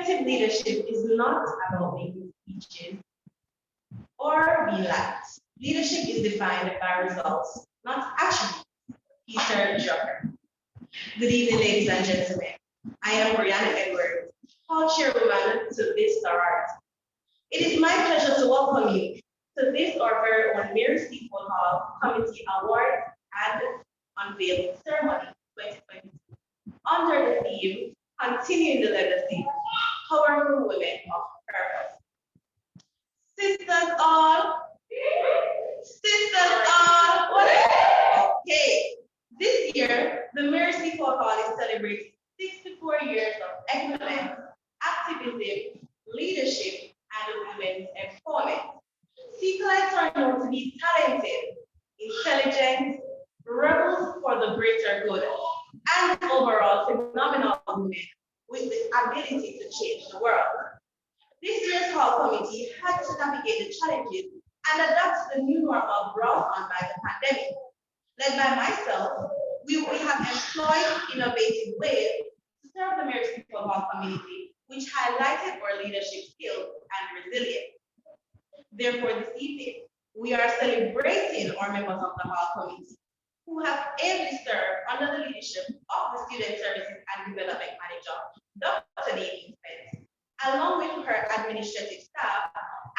Effective leadership is not about making speeches or being liked. Leadership is defined by results, not attributes. Peter Drucker. Good evening, ladies and gentlemen. I am Brianna Edwards, hall chairwoman to this sorority. It is my pleasure to welcome you to this our very own Mary Seacole'S Hall Committee Award and Unveiling Ceremony 2022 under the theme Continuing the Legacy, Powerful Women of Purpose. Sisters all, okay. This year, the Mary Seacole'S Hall is celebrating 64 years of excellence, activism, leadership, and women's empowerment. Seacole'ites are known to be talented, intelligent, rebels for the greater good, and overall phenomenal women with the ability to change the world. This year's Hall Committee had to navigate the challenges and adapt to the new normal brought on by the pandemic. Led by myself, we have employed innovative ways to serve the Mary Seacole'S Hall community, which highlighted our leadership skills and resilience. Therefore, this evening, we are celebrating our members of the Hall Committee who have ably served under the leadership of the Student Services and Development Manager, Dr. Nadine Spence, along with her administrative staff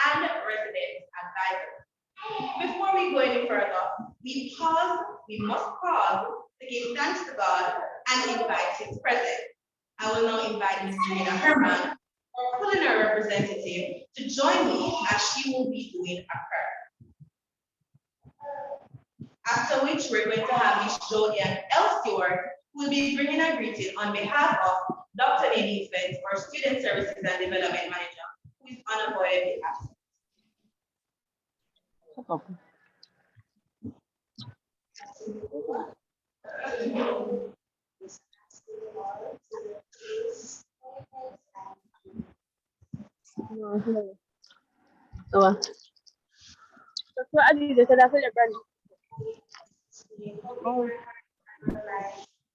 and resident advisors. Before we go any further, we must pause to give thanks to God and invite His presence. I will now invite Ms. Serena Herman, our culinary representative, to join me as she will be doing a prayer. After which we're going to have Ms. Jodian L. Stewart, who will be bringing a greeting on behalf of Dr. Nadine Spence, our Student Services and Development Manager, who is unavoidably absent.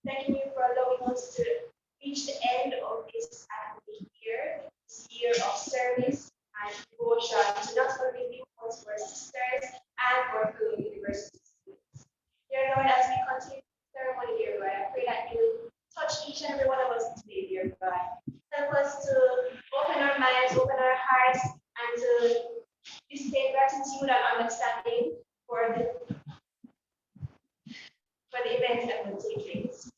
Thank you for allowing us to reach the end of this academic year, this year of service and devotion to not only you, but to our sisters and our fellow university students. Dear Lord, as we continue the ceremony, dear Lord, I pray that you touch each and every one of us today, dear God. Help us to open our minds, open our hearts, and to display gratitude and understanding for the events that will take place.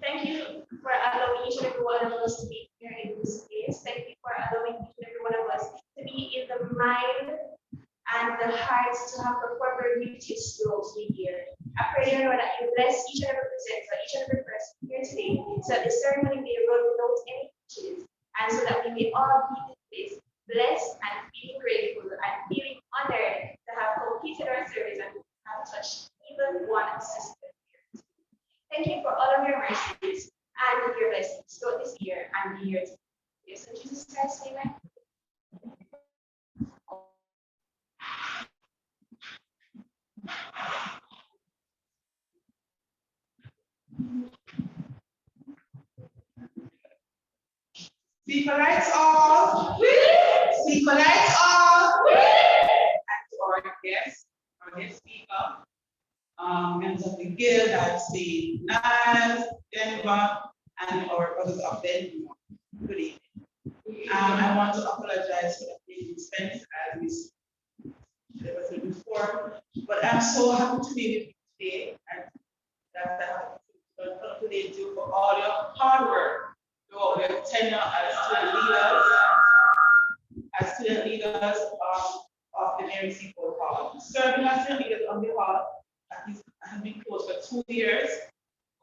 Thank you for allowing each and every one of us to be here in this space. Thank you for allowing each and every one of us to be in the mind and the hearts to have performed our duties throughout the year. I pray, dear Lord, that you bless each and every presenter, each and every person here today, so that the ceremony may run without any hitches, and so that we may all be in this place blessed and feeling grateful and feeling honored to have completed our service and have touched even one sister here. Thank you for all of your mercies and your blessings throughout this year and the year to come. Yes, in Jesus Christ's name, amen. Seacole'S all. Seacole'S all. And to our guest speaker, members of the guild, I'd say Niles, Denver, and our brothers of Denver. Good evening. I want to apologize for the being spent as we said before, but I'm so happy to be with you today, and that I have to today due for all your hard work. Your tenure as student leaders of the Mary Seacole'S Hall. Serving as student leaders on the hall has been closed for 2 years,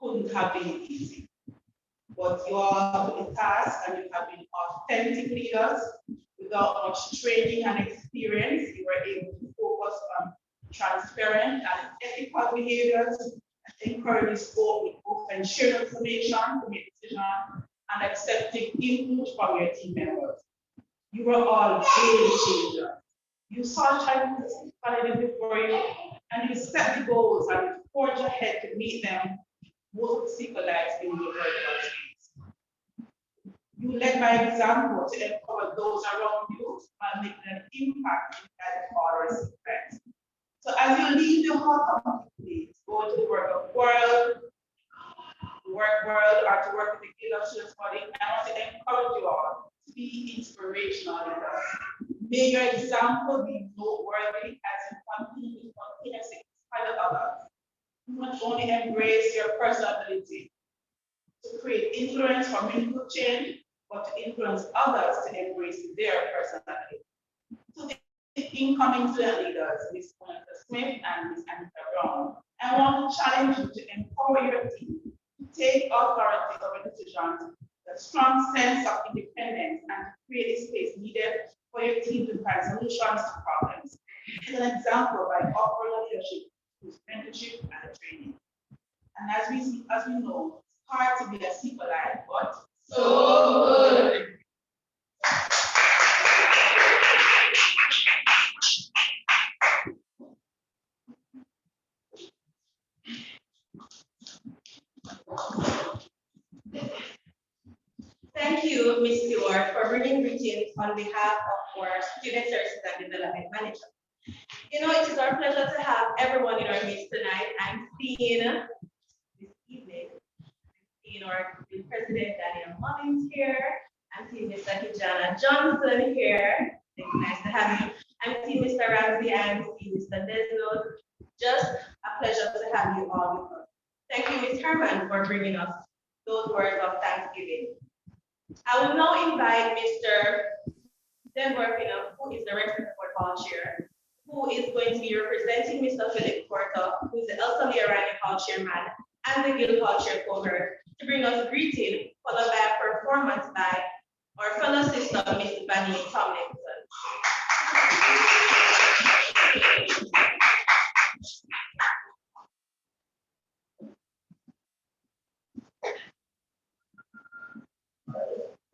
couldn't have been easy. But you all have a task and you have been authentic leaders without much training and experience. You were able to focus on transparent and ethical behaviors, encourage open sharing information to make decisions, and accepting input from your team members. You were all game changers. You saw challenges before you, and you set the goals and you forge ahead to meet them, most Seacole'ites in the vertical space. You led by example to empower those around you and make an impact in guiding others' friends. So as you leave the hall, please go to the work world, or to work with the Guild of Children's Body. I want to encourage you all to be inspirational leaders. May your example be noteworthy as you continue to continuously inspire others. Not only embrace your personality to create influence for meaningful change, but to influence others to embrace their personality. To the incoming student leaders, Ms. Monica Smith and Ms. Anita Brown, I want to challenge you to empower your team to take authority over decisions, a strong sense of independence, and to create a space needed for your team to find solutions to problems. It's an example by offering leadership through mentorship and training. And as we know, it's hard to be a Seacole'S, but so good. Thank you, Ms. Stewart, for bringing greetings on behalf of our Student Services and Development Manager. You know, it is our pleasure to have everyone in our midst tonight. I'm seeing this evening, our President Daniel Mullins here. I'm seeing Mr. Kijana Johnson here. It's nice to have you. I'm seeing Mr. Ramsey. I'm seeing Mr. Desnos. Just a pleasure to have you all with us. Thank you, Ms. Herman, for bringing us those words of thanksgiving. I will now invite Mr. Denver Pinham, who is the Resident Board Hall Chair, who is going to be representing Mr. Philip Porter, who is the Elsa Learani Hall Chairman and the Guild Hall Chair cohort, to bring us greeting, followed by a performance by our fellow sister, Ms. Bunny Tomlinson.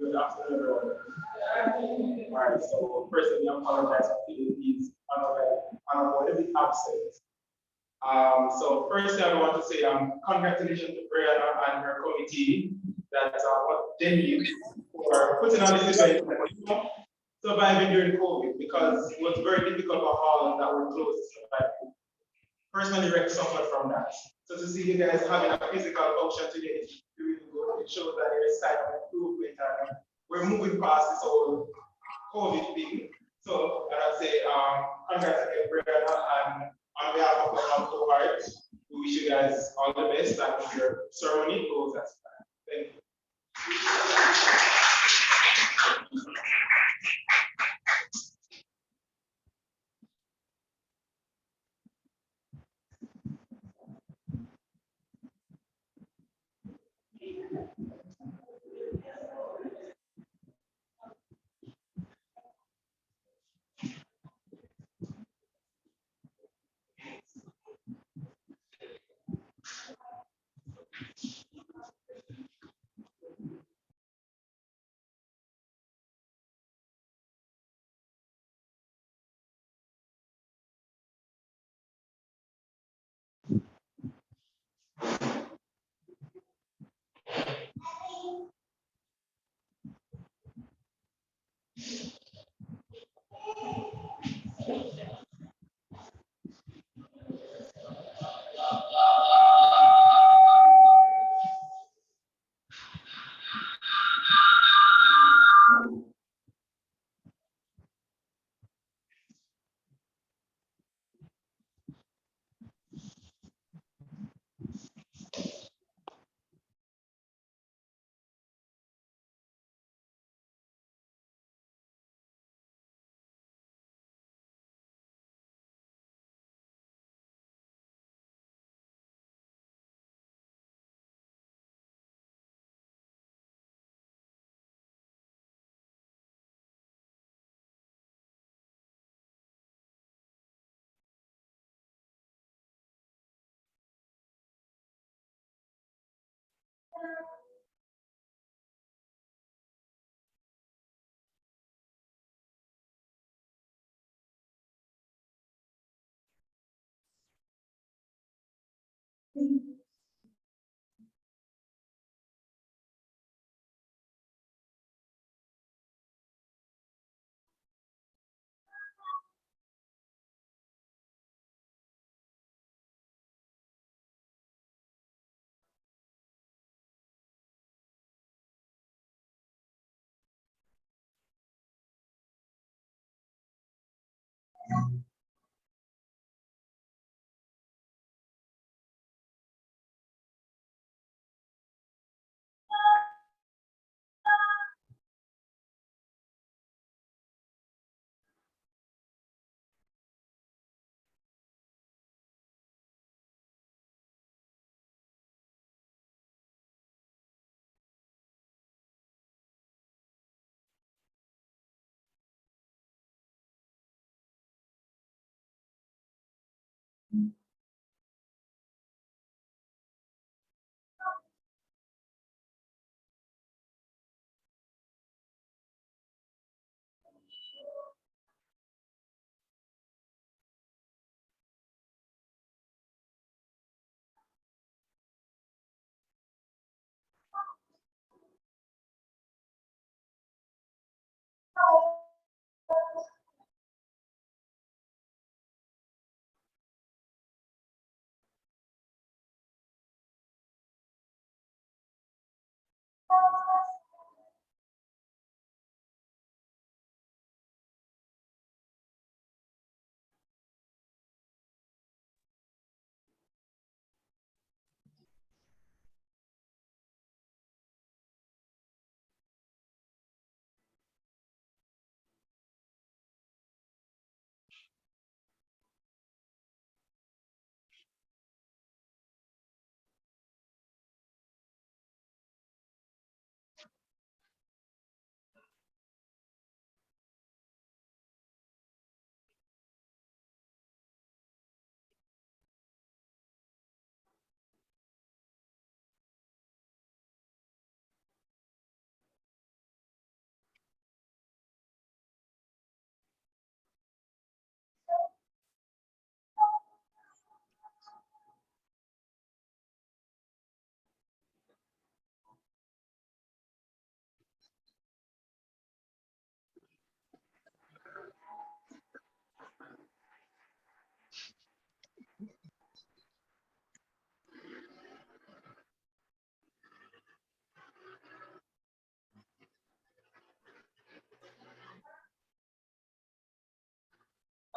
Good afternoon, everyone. All right, so firstly, I apologize for feeling these unavoidably absent. So firstly, I want to say congratulations to Brianna and her committee that what they need for putting on this event, surviving during COVID, because it was very difficult for halls that were closed to survive. Personally, Rex suffered from that. So to see you guys having a physical function today is really good. It shows that there is sign of improvement and we're moving past this whole COVID thing. So I'd say congrats again, Brianna, and on behalf of the whole cohort, we wish you guys all the best and your ceremony goes as planned. Thank you.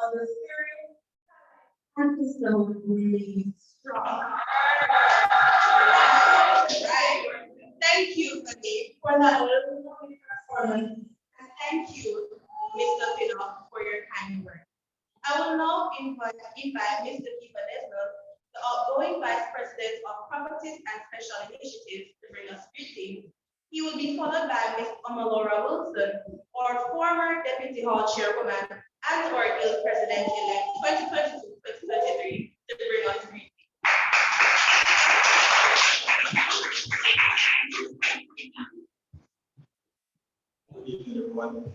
On the spirit episode really strong. Right. Thank you, Kadi, for that lovely performance. And thank you, Mr. Pino, for your kind words. I will now invite Mr. Kiba Desmond, the outgoing Vice President of Properties and Special Initiatives, to bring us greetings. He will be followed by Ms. Omalora Wilson, our former Deputy Hall Chairwoman and our Guild President-elect 2022-2023, to bring us greetings. Good evening, everyone.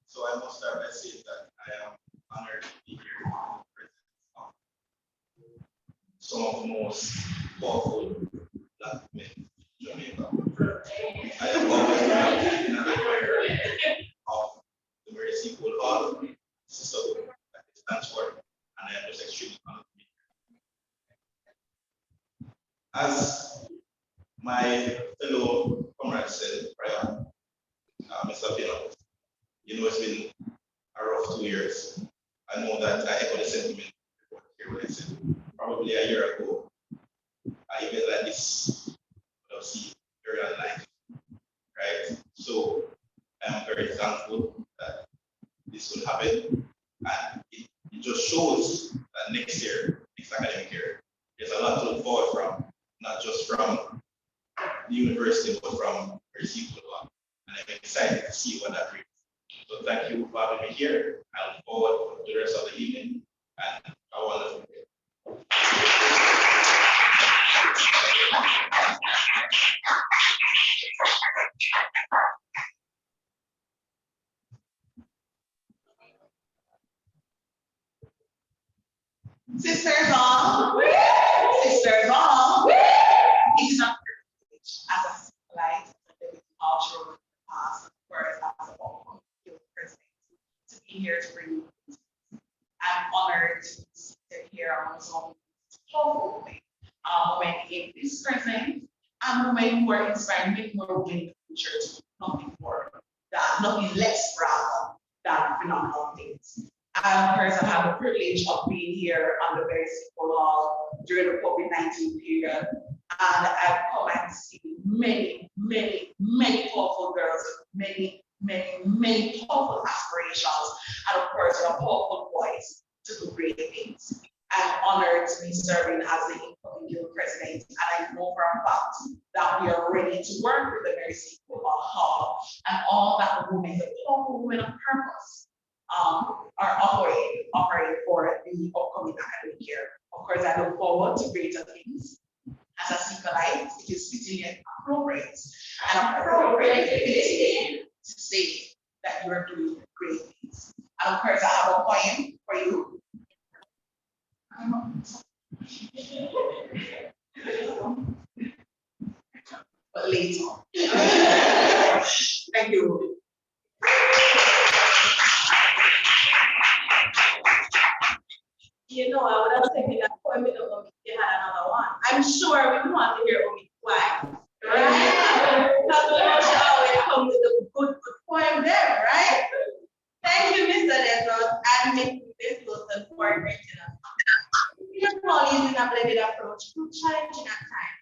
So I must start by saying that I am honored to be here in the presence of some of the most powerful black men in Jamaica. I am always an admirer of the Mary Seacole's Hall, sisterhood that it stands for, and I am just extremely honored to be here. As my fellow comrades said prior, Mr. Pino, you know, it's been a rough 2 years. I know that I echo the sentiment here when I said probably a year ago, I even like this would have seemed very unlikely, right? So I'm very thankful that this will happen, and it just shows that next year, next academic year, there's a lot to look forward from, not just from the university, but from Seacole's. And I'm excited to see what that brings. So thank you for having me here. I look forward to the rest of the evening and a wonderful day. Sisters all, sisters all, it is a privilege as a light cultural past, of course, as a local president, to be here to bring you. I'm honored to sit here on Zoom, hopefully, women in this present and women who are inspiring many more women in the future to do nothing more, that nothing less rather than phenomenal things. Of course, I have the privilege of being here on the very Seacole's Hall during the COVID-19 period. And I've come and seen many, many, many powerful girls with many, many, many powerful aspirations, and of course, a powerful voice to do great things. I'm honored to be serving as the incoming guild president, and I know for a fact that we are ready to work with the Mary Seacole's Hall and all that the women, the powerful women of purpose, are offering for the upcoming academic year. Of course, I look forward to greater things. As a Seacole'S, it is fitting and appropriate to say that you are doing great things. And of course, I have a poem for you. But later. Thank you. You know, I would have taken that poem with Omi if you had another one. I'm sure we want to hear Omi twice, right? Because we always come with a good poem there, right? Thank you, Mr. Desmond and Ms. Wilson for greeting us. Technology is a blended approach to challenging at times,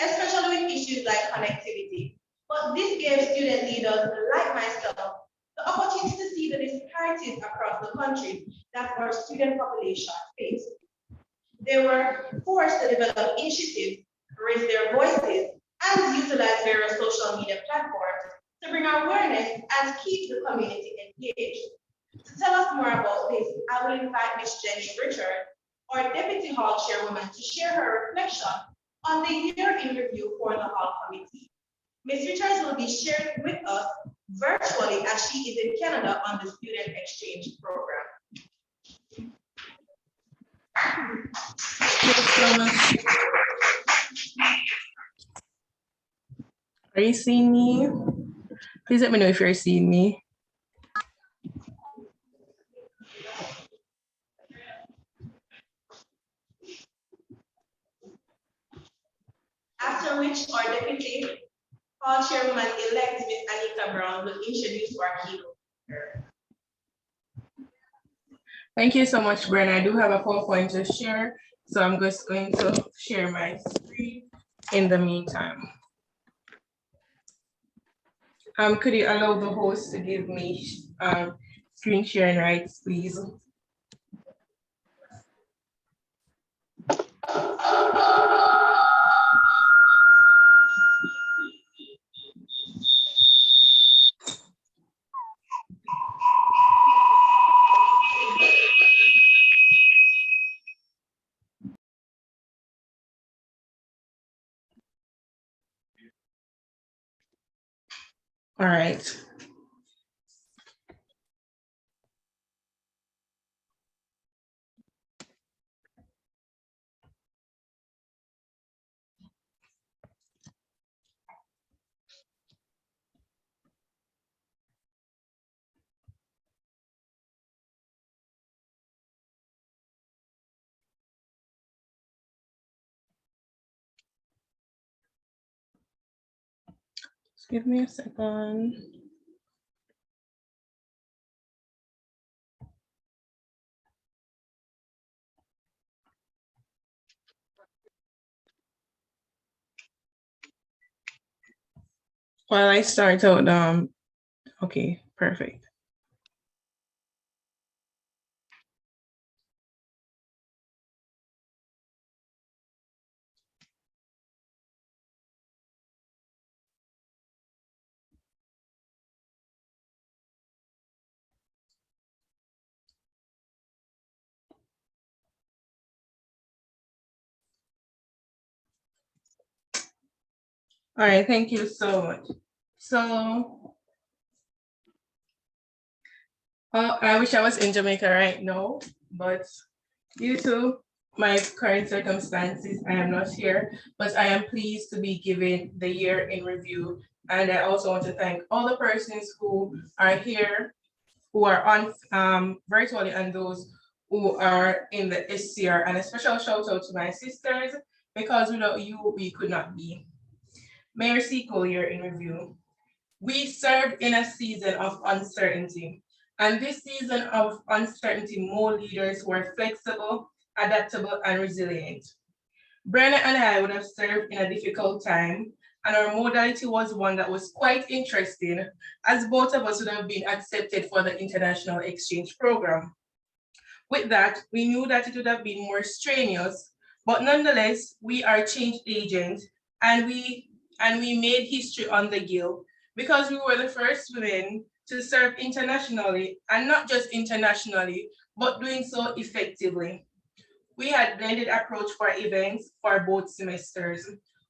especially with issues like connectivity. But this gave student leaders like myself the opportunity to see the disparities across the country that our student population face. They were forced to develop initiatives, raise their voices, and utilize various social media platforms to bring awareness and keep the community engaged. To tell us more about this, I will invite Ms. Jenny Richard, our Deputy Hall Chairwoman, to share her reflection on the year in review for the Hall Committee. Ms. Richards will be sharing with us virtually as she is in Canada on the student exchange program. Are you seeing me? Please let me know if you're seeing me. After which our Deputy Hall Chairwoman-elect, Ms. Anika Brown, will introduce our keynote. Thank you so much, Bren. I do have a PowerPoint to share, so I'm just going to share my screen in the meantime. Could you allow the host to give me screen sharing rights, please? All right. Just give me a second. While I start out, okay, perfect. All right, thank you so much. So, I wish I was in Jamaica right now, but due to my current circumstances, I am not here, but I am pleased to be given the year in review. And I also want to thank all the persons who are here, who are on virtually, and those who are in the SCR, and a special shout out to my sisters, because without you, we could not be. Mayor Seacole, year in review. We served in a season of uncertainty, and this season of uncertainty, more leaders were flexible, adaptable, and resilient. Brenna and I would have served in a difficult time, and our modality was one that was quite interesting, as both of us would have been accepted for the international exchange program. With that, we knew that it would have been more strenuous, but nonetheless, we are change agents, and we made history on the Gill because we were the first women to serve internationally, and not just internationally, but doing so effectively. We had blended approach for events for both semesters.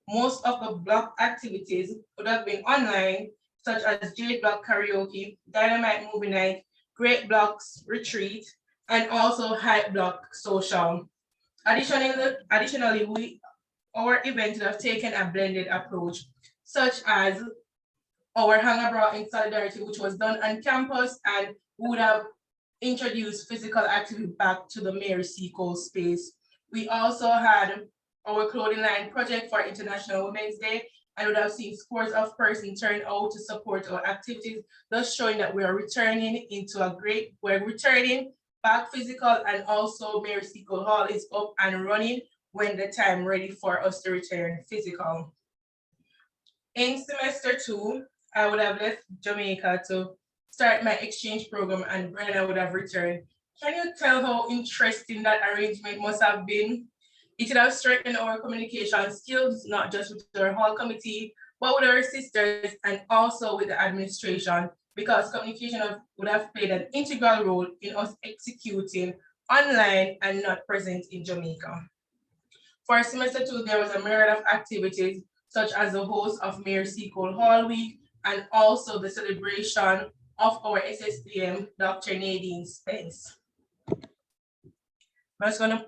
Most of the block activities would have been online, such as Jade Block Karaoke, Dynamite Movie Night, Great Blocks Retreat, and also Hype Block Social. Additionally, our event would have taken a blended approach, such as our Hangaround in Solidarity, which was done on campus, and would have introduced physical activity back to the Mary Seacole'S space. We also had our clothing line project for International Women's Day, and would have seen scores of persons turn out to support our activities, thus showing that we're returning back physical, and also Mary Seacole Hall is up and running when the time ready for us to return physical. In semester 2, I would have left Jamaica to start my exchange program, and Brenna would have returned. Can you tell how interesting that arrangement must have been? It would have strengthened our communication skills, not just with our hall committee, but with our sisters and also with the administration, because communication would have played an integral role in us executing online and not present in Jamaica. For semester 2, there was a myriad of activities, such as the host of Mayor Seacole Hall Week, and also the celebration of our SSPM, Dr. Nadine Spence. I'm just gonna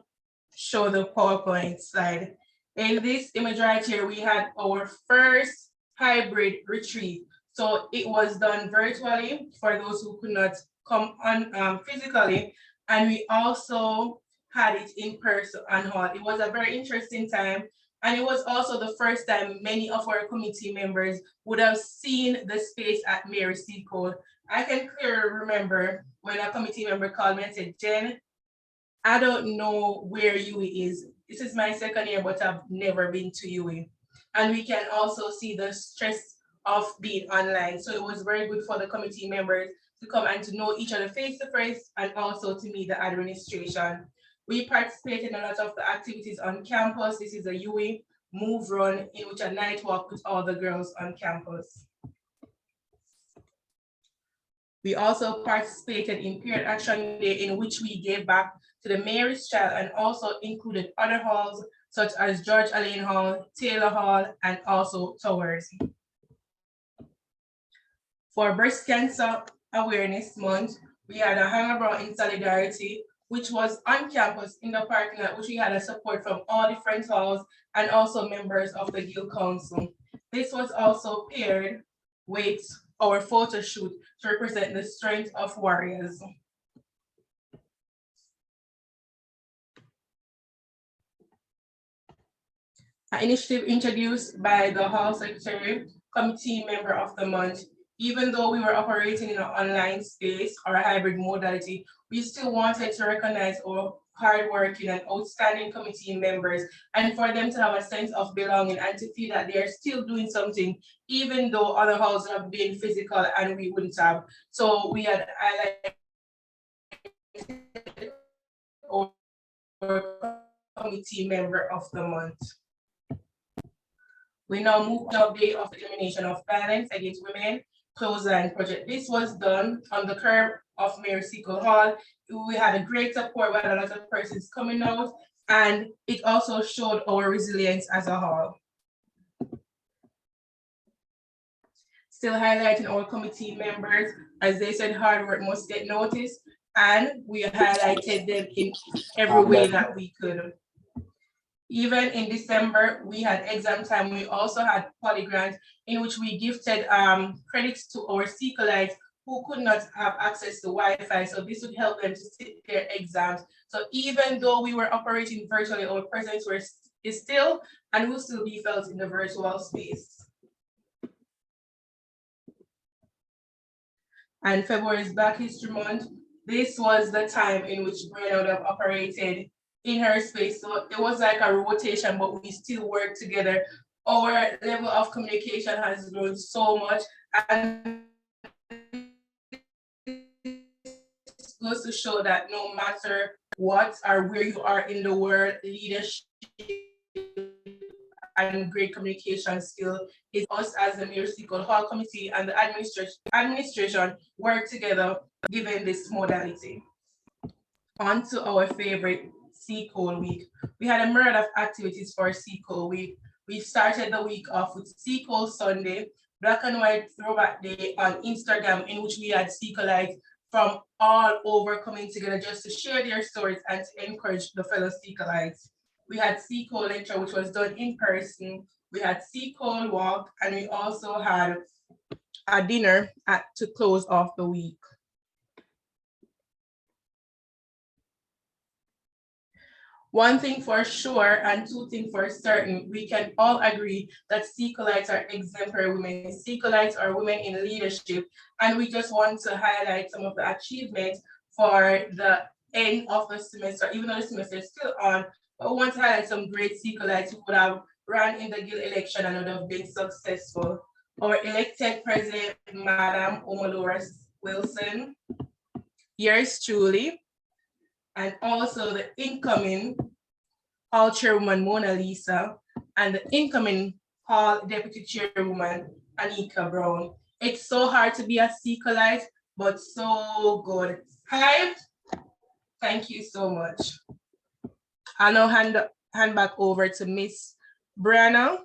show the PowerPoint slide. In this image right here, we had our first hybrid retreat. So it was done virtually for those who could not come on physically. And we also had it in person on hall. It was a very interesting time. And it was also the first time many of our committee members would have seen the space at Mary Seacole. I can clearly remember when a committee member called me and said, Jen, I don't know where UE is. This is my second year, but I've never been to UE. And we can also see the stress of being online. So it was very good for the committee members to come and to know each other face to face, and also to meet the administration. We participated in a lot of the activities on campus. This is a UE move run, in which a night walk with all the girls on campus. We also participated in Peer Action Day, in which we gave back to the Mary's Child, and also included other halls such as George Allen Hall, Taylor Hall, and also Towers. For Breast Cancer Awareness Month, we had a hangaround in Solidarity, which was on campus in the parking lot, which we had a support from all different halls and also members of the Guild Council. This was also paired with our photo shoot to represent the strength of warriors. An initiative introduced by the Hall Secretary, Committee Member of the Month. Even though we were operating in an online space or a hybrid modality, we still wanted to recognize our hardworking and outstanding committee members, and for them to have a sense of belonging and to feel that they are still doing something, even though other halls have been physical and we wouldn't have. So we had highlighted our committee member of the month. We now move to the update of the elimination of violence against women clothesline project. This was done on the curb of Mary Seacole Hall. We had a great support by a lot of persons coming out, and it also showed our resilience as a hall. Still highlighting our committee members, as they said, hard work must get noticed, and we highlighted them in every way that we could. Even in December, we had exam time. We also had polygrams, in which we gifted credits to our Seacole'S who could not have access to Wi-Fi. So this would help them to sit their exams. So even though we were operating virtually, our presence is still and will still be felt in the virtual space. And February is Black History Month. This was the time in which Brenna would have operated in her space. So it was like a rotation, but we still work together. Our level of communication has grown so much, and it goes to show that no matter what or where you are in the world, leadership and great communication skill is us as the Mayor Seacole's Hall Committee and the administration work together given this modality. On to our favorite Seacole Week. We had a myriad of activities for Seacole Week. We started the week off with Seacole Sunday, Black and White Throwback Day on Instagram, in which we had Seacole'ites from all over coming together just to share their stories and to encourage the fellow Seacoleites. We had Seacole Lecture, which was done in person. We had Seacole Walk, and we also had a dinner to close off the week. One thing for sure and two things for certain, we can all agree that Seacoleites are exemplary women. Seacoleites are women in leadership, and we just want to highlight some of the achievements for the end of the semester, even though the semester is still on, but we want to highlight some great Seacoleites who would have ran in the guild election and would have been successful. Our elected president, Madam Omolora Wilson, yours truly, and also the incoming Hall Chairwoman Mona Lisa and the incoming Hall Deputy Chairwoman Anika Brown. It's so hard to be a Seacole'ite, but so good. Hive, thank you so much. I'll now hand back over to Miss Brianna.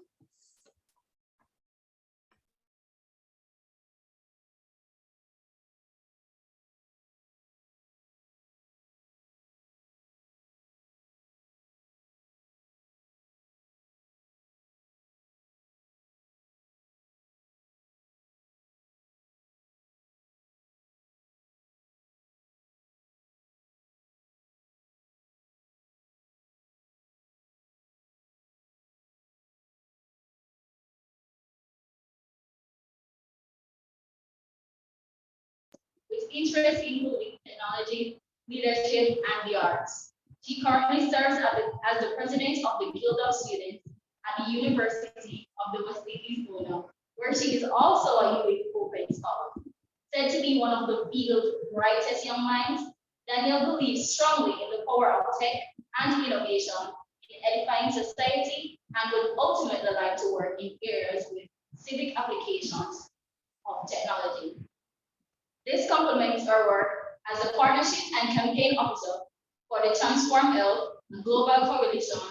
With interests including technology, leadership, and the arts. She currently serves as the president of the Guild of Students at the University of the West Indies, Luna, where she is also a UA Fulbright Scholar. Said to be one of the field's brightest young minds, Danielle believes strongly in the power of tech and innovation in edifying society and would ultimately like to work in areas with civic applications of technology. This complements our work as a partnership and campaign officer for the Transform Health Global Coalition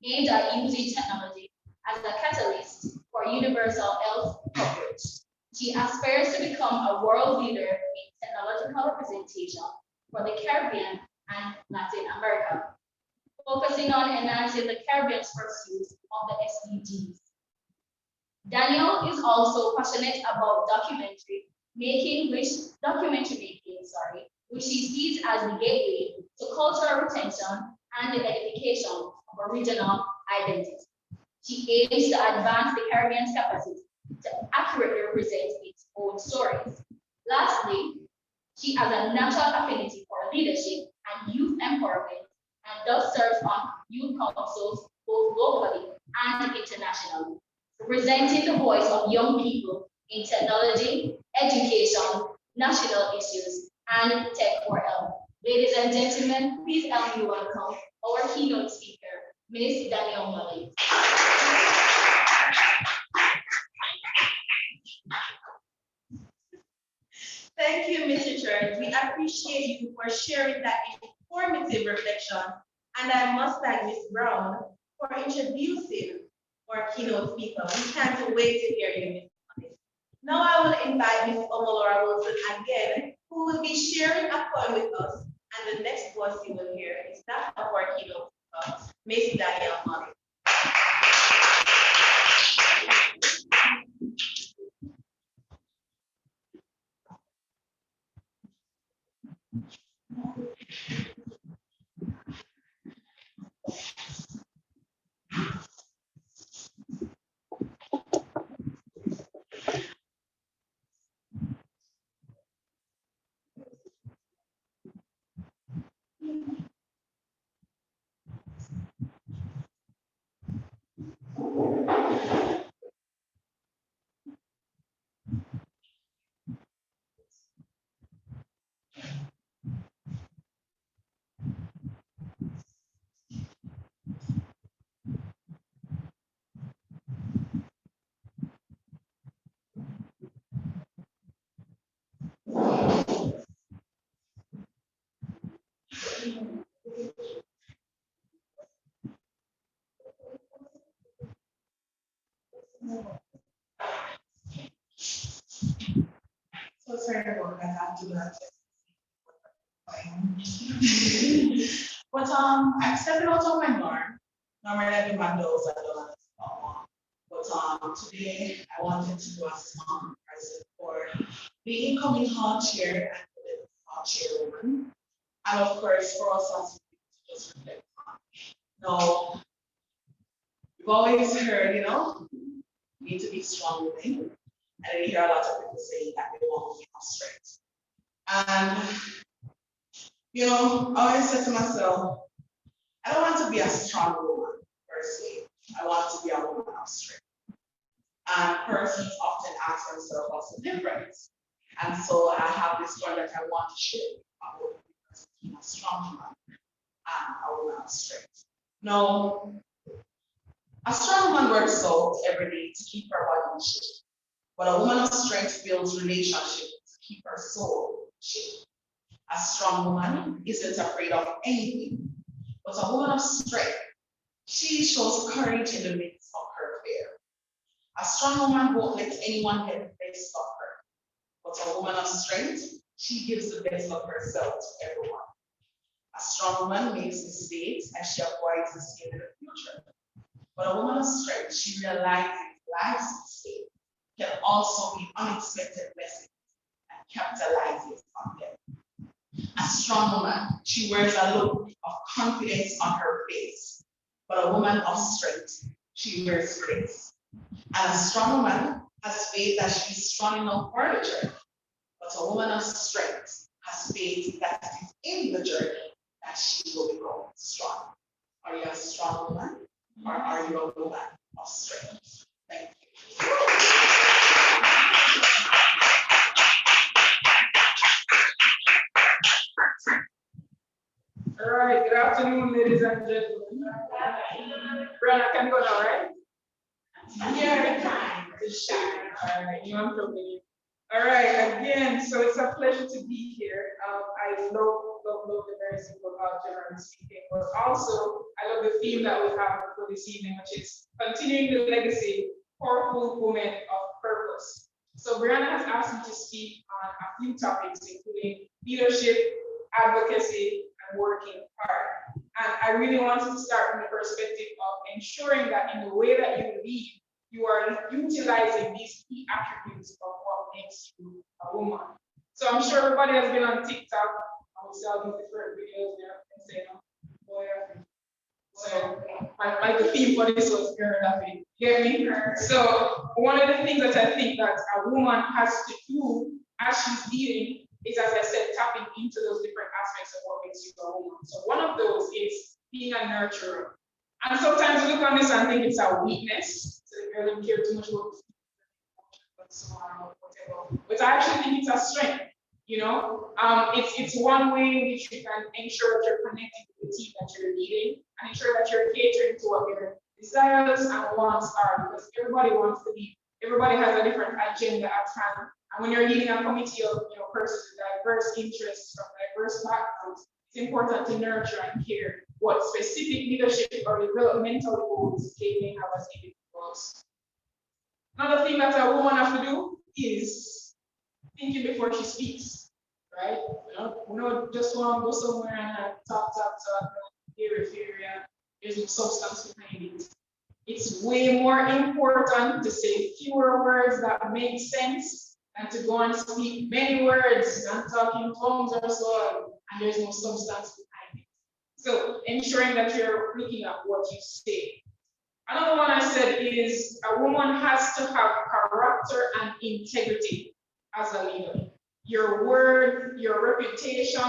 aimed at using technology as a catalyst for universal health coverage. She aspires to become a world leader in technological representation for the Caribbean and Latin America, focusing on enhancing the Caribbean's pursuit of the SDGs. Danielle is also passionate about documentary making, which she sees as the gateway to cultural retention and the edification of a regional identity. She aims to advance the Caribbean's capacity to accurately represent its own stories. Lastly, she has a natural affinity for leadership and youth empowerment and thus serves on youth councils both locally and internationally, representing the voice of young people in technology, education, national issues, and tech for health. Ladies and gentlemen, please help me welcome our keynote speaker, Ms. Danielle Mullins. Thank you, Mr. Church. We appreciate you for sharing that informative reflection. And I must thank Ms. Brown for introducing our keynote speaker. We can't wait to hear you, Ms. Mullins. Now I will invite Ms. Omolora Wilson again, who will be sharing a poem with us. And the next voice you will hear is that of our keynote speaker, Ms. Danielle Mullins. sorry about that. I have to do that. But I'm stepping out of my norm. Normally I do my nose, I don't. But today I wanted to do a song present for the incoming hall chair and the hall chairwoman. And of course for us as to just reflect on. Now, we've always heard, you know, you need to be strong women. And I hear a lot of people saying that they want to be strength. And you know, I always said to myself, I don't want to be a strong woman per se. I want to be a woman of strength. And persons often ask themselves what's the difference. And so I have this one that I want to share about the difference between a strong woman and a woman of strength. Now, a strong woman works so every day to keep her body in shape. But a woman of strength builds relationships to keep her soul in shape. A strong woman isn't afraid of anything, but a woman of strength, she shows courage in the midst of her fear. A strong woman won't let anyone get the best of her, but a woman of strength, she gives the best of herself to everyone. A strong woman makes mistakes and she avoids the same in the future. But a woman of strength, she realizes life's mistakes can also be unexpected blessings and capitalizes on them. A strong woman, she wears a look of confidence on her face, but a woman of strength, she wears grace. And a strong woman has faith that she's strong enough for the journey, but a woman of strength has faith that it is in the journey that she will become strong. Are you a strong woman or are you a woman of strength? Thank you. All right, good afternoon, ladies and gentlemen. Brianna, can you go now, right? You're time to shine. All right, you want to All right, again, so it's a pleasure to be here. I love the very simple about generally speaking, but also I love the theme that we have for this evening, which is continuing the legacy, powerful women of purpose. So Brianna has asked me to speak on a few topics, including leadership, advocacy, and working hard. And I really wanted to start from the perspective of ensuring that in the way that you lead, you are utilizing these key attributes of what makes you a woman. So I'm sure everybody has been on TikTok. I will see all these different videos there and say, boy, so like the theme for this was girl laughing. Get me? So one of the things that I think that a woman has to do as she's leading is, as I said, tapping into those different aspects of what makes you a woman. So one of those is being a nurturer. And sometimes we look on this and think it's a weakness. So the girl don't care too much about so on, whatever. But I actually think it's a strength. You know, it's one way in which you can ensure that you're connecting with the team that you're leading and ensure that you're catering to what your desires and wants are, because everybody wants to lead. Everybody has a different agenda at hand. And when you're leading a committee of persons with diverse interests from diverse backgrounds, it's important to nurture and care what specific leadership or developmental goals they may have as individuals. Another thing that a woman has to do is thinking before she speaks, right? We don't just want to go somewhere and talk, area. There's no substance behind it. It's way more important to say fewer words that make sense than to go and speak many words and talk in tongues or so on, and there's no substance behind it. So ensuring that you're looking at what you say. Another one I said is a woman has to have character and integrity as a leader. Your word, your reputation,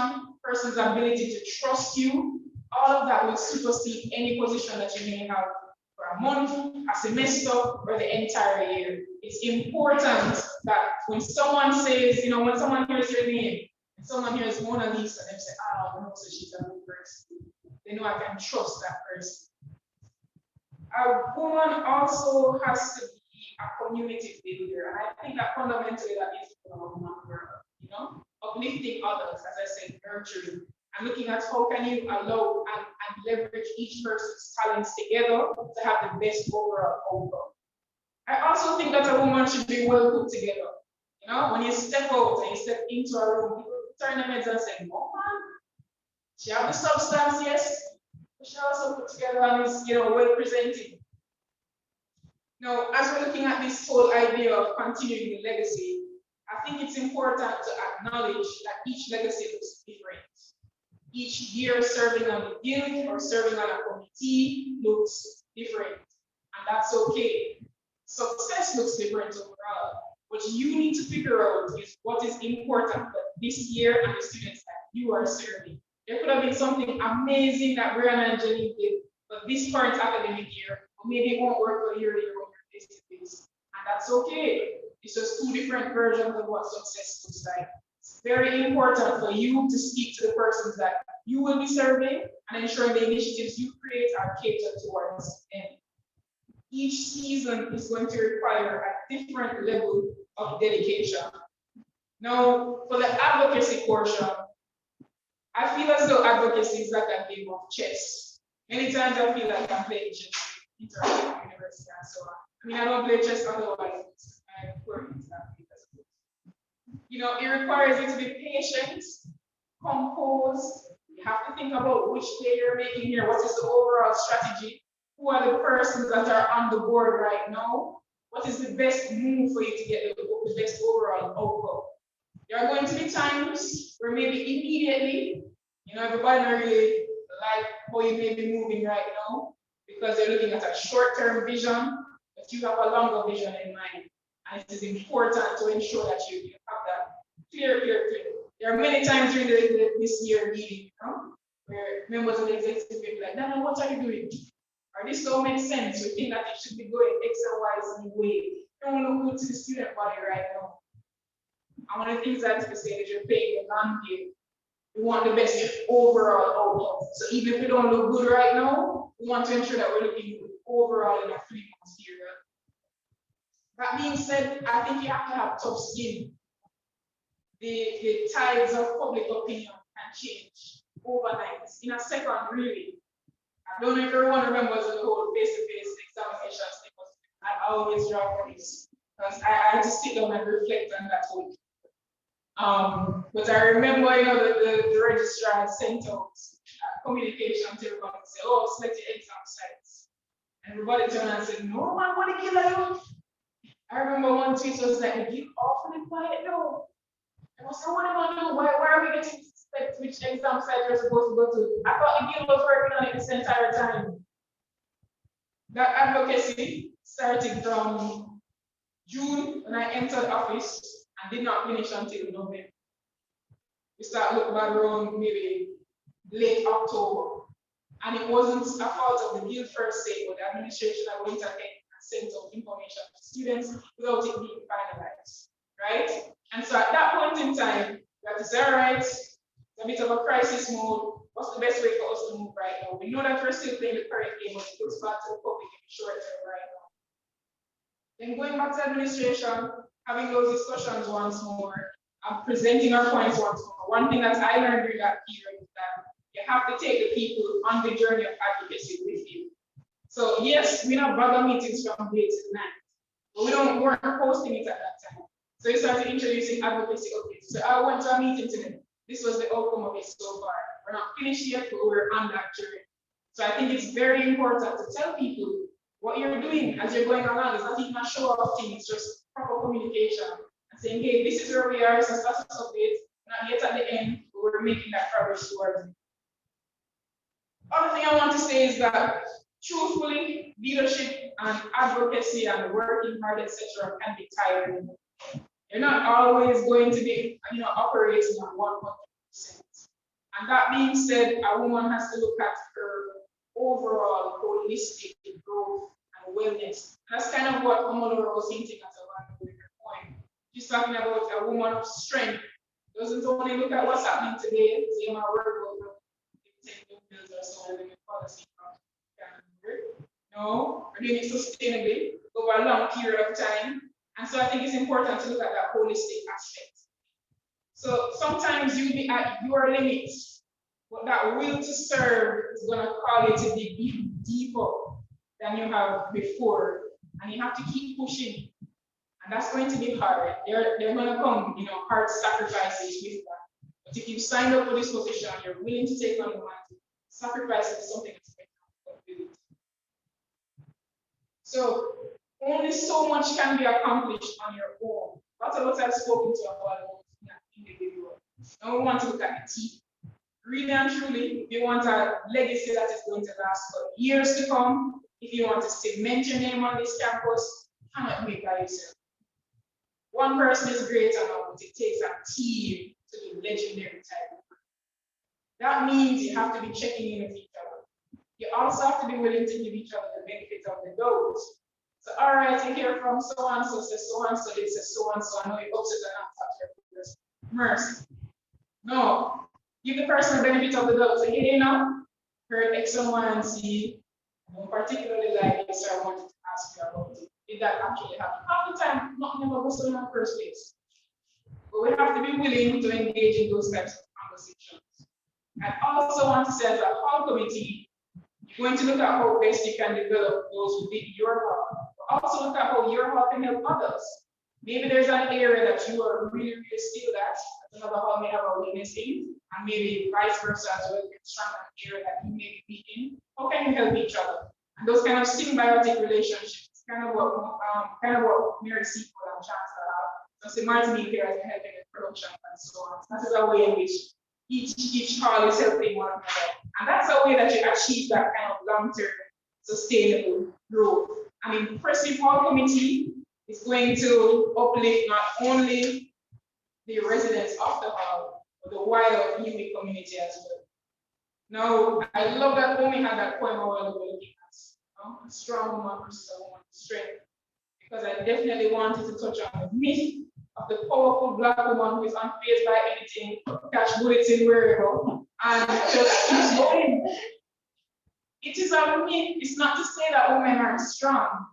person's ability to trust you, all of that will supersede any position that you may have for a month, a semester, or the entire year. It's important that when someone says, when someone hears your name, and someone hears Mona Lisa, they say, oh, no, so she's a good person. They know I can trust that person. A woman also has to be a community builder, and I think that fundamentally that is what a woman work, uplifting others, as I said, nurturing, and looking at how can you allow and leverage each person's talents together to have the best overall outcome. I also think that a woman should be well put together. You know, when you step out and you step into a room, people turn their heads and say, "Oh man, she have the substance, yes, but she also put together and is, well presented." Now, as we're looking at this whole idea of continuing the legacy, I think it's important to acknowledge that each legacy looks different. Each year serving on the guild or serving on a committee looks different, and that's okay. Success looks different overall. What you need to figure out is what is important for this year and the students that you are serving. There could have been something amazing that Brianna and Jenny did for this current academic year, or maybe it won't work for your face-to-face, and that's okay. It's just two different versions of what success looks like. It's very important for you to speak to the persons that you will be serving and ensuring the initiatives you create are catered towards them. Each season is going to require a different level of dedication. Now, for the advocacy portion, I feel as though advocacy is like a game of chess. Many times I feel like I'm playing chess in Interactive University and so on. I mean, I don't play chess otherwise. I work in that because it requires you to be patient, composed. You have to think about which play you're making here. What is the overall strategy? Who are the persons that are on the board right now? What is the best move for you to get the best overall outcome? There are going to be times where maybe immediately, everybody don't really like how you may be moving right now because they're looking at a short-term vision, but you have a longer vision in mind. And it is important to ensure that you have that clear. There are many times during this year meeting, where members of the executive will be like, "No, what are you doing? Or this don't make sense. We think that it should be going X and Y way. You don't look good to the student body right now." And one of the things that we say is you're playing the long game. We want the best overall outcome. So even if we don't look good right now, we want to ensure that we're looking good overall in a 3-month period. That being said, I think you have to have tough skin. The tides of public opinion can change overnight, in a second, really. I don't know if everyone remembers the whole face-to-face examinations thing. I always draw for this because I had to sit down and reflect on that whole. But I remember, the registrar sent out communication to everyone and say, "Oh, select the exam sites." And everybody turned and said, "No, man, what the killer you?" I remember one tweet was like, "Give awfully quiet now." I was like, "What am I doing? Why are we getting to select which exam site we're supposed to go to?" I thought the guild was working on it this entire time. That advocacy started from June when I entered office and did not finish until November. We started looking back around maybe late October. And it wasn't a fault of the guild per se, but the administration that went ahead and sent out information to students without it being finalized, right? And so at that point in time, we have to say, all right, it's a bit of a crisis mode. What's the best way for us to move right now? We know that we're still playing the current game, but it goes back to the public in the short term right now. Then going back to administration, having those discussions once more, and presenting our points once more. One thing that I learned during that period is that you have to take the people on the journey of advocacy with you. So yes, we have bugger meetings from day to night, but we weren't posting it at that time. So we started introducing advocacy updates. So I went to a meeting today. This was the outcome of it so far. We're not finished yet, but we're on that journey. So I think it's very important to tell people what you're doing as you're going along. It's not even a show off thing, it's just proper communication. And saying, hey, this is where we are, it's a status update, not yet at the end, but we're making that progress towards it. Other thing I want to say is that truthfully, leadership and advocacy and working hard, etc., can be tiring. You're not always going to be, operating on 100%. And that being said, a woman has to look at her overall holistic growth and wellness. And that's kind of what Commodore was hinting at a while ago in her point. She's talking about a woman of strength. Doesn't only look at what's happening today, say my work over, bills or so, and policy. No, we're doing it sustainably over a long period of time. And so I think it's important to look at that holistic aspect. So sometimes you'll be at your limits, but that will to serve is going to call you to dig even deeper than you have before. And you have to keep pushing. And that's going to be hard. They're going to come, hard sacrifices with that. But if you signed up for this position, you're willing to take on the mantle, sacrifice is something that's going to. So only so much can be accomplished on your own. Lots of us have spoken to about individual. And we want to look at the team. Really and truly, if you want a legacy that is going to last for years to come, if you want to cement your name on this campus, you cannot do it by yourself. One person is great enough, but it takes a team to do legendary type of work. That means you have to be checking in with each other. You also have to be willing to give each other the benefit of the doubt. So, all right, you hear from so and so, says so and so, they say so and so. I know you're upset and not mercy. No, give the person the benefit of the doubt. Say, hey, heard X and Y and Z. I don't particularly like this, so I wanted to ask you about it. Did that actually happen? Half the time, nothing ever goes in the first place. But we have to be willing to engage in those types of conversations. I also want to say, as a hall committee, you're going to look at how best you can develop those within your hall. But also look at how your hall can help others. Maybe there's an area that you are really, really skilled at, another hall may have a weakness in, and maybe vice versa as well, you're strong in an area that you may be weak in. How can you help each other? And those kind of symbiotic relationships, kind of what Mary Seacole'S and Chancellor have. So say Martinique here has been helping with production and so on. So that is a way in which each hall is helping one another. And that's a way that you achieve that kind of long-term sustainable growth. An impressive hall committee is going to uplift not only the residents of the hall, but the wider UWI community as well. Now, I love that woman had that poem while we were looking at, a strong woman versus a woman's strength, because I definitely wanted to touch on the myth of the powerful Black woman who is unfazed by anything, catch bullets in wherever, and just keeps going. It is a myth. It's not to say that women aren't strong,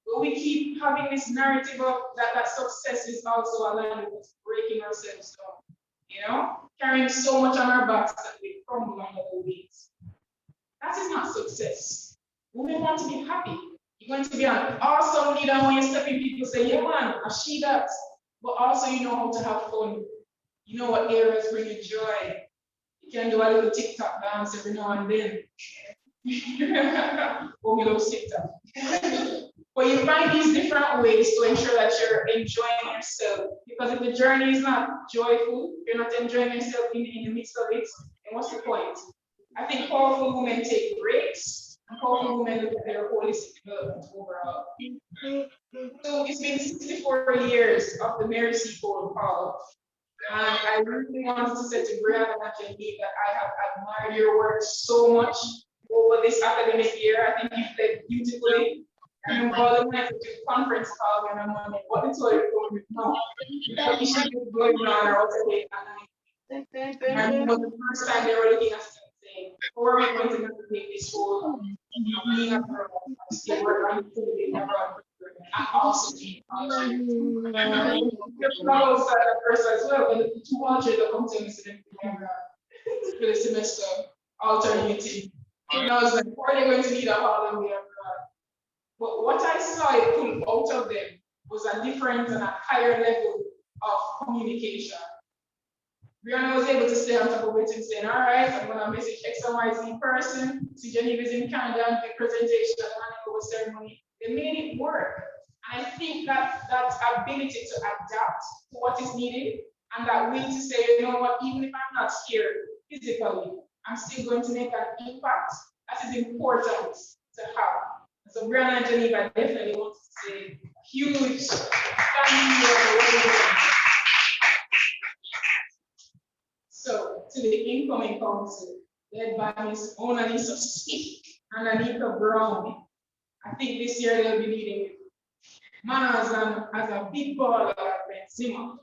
but we keep having this narrative of that success is also aligned with us breaking ourselves down, carrying so much on our backs that we crumble under the weight. That is not success. Women want to be happy. You're going to be an awesome leader when you step in, people say, yeah man, I see that. But also you know how to have fun. You know what areas bring you joy. You can do a little TikTok dance every now and then. Oh, we love TikTok. But you find these different ways to ensure that you're enjoying yourself. Because if the journey is not joyful, you're not enjoying yourself in the midst of it, then what's the point? I think powerful women take breaks, and powerful women look at their holistic development overall. So it's been 64 years of the Mary Seacole'S Hall. And I really wanted to say to Brianna and Janine that I have admired your work so much over this academic year. I think you've played beautifully. I remember all the nights at the conference call when I'm on it. What is all you're going to know? What you should be going on or what's the I remember the first time they were looking at us and saying, how are we going to navigate this whole being abroad, still work on being abroad, and also being culture. And also that first as well, when the two cultures that come to me to for the semester, alternating. And I was like, why are they going to need a hall and be abroad? But what I saw it pull out of them was a different and a higher level of communication. Brianna was able to stay on top of it and saying, all right, I'm gonna message X and Y Z person, see Genevieve in Canada, and the presentation and the ceremony. They made it work. And I think that ability to adapt to what is needed and that will to say, you know what, even if I'm not here physically, I'm still going to make an impact. That is important to have. So Brianna and Genevieve, I definitely want to say huge thank you. So, to the incoming council, led by Ms. Onalisa Stick and Anita Brown, I think this year they'll be leading manners and as a big baller at Zimmer.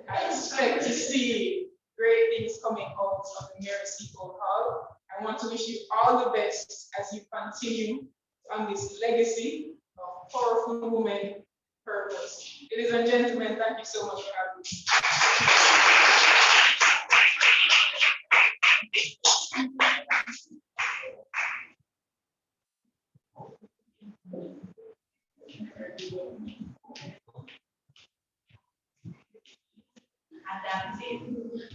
I expect to see great things coming out of the Mary Seacole'S Hall. I want to wish you all the best as you continue on this legacy of powerful women purpose. Ladies and gentlemen, thank you so much for having me.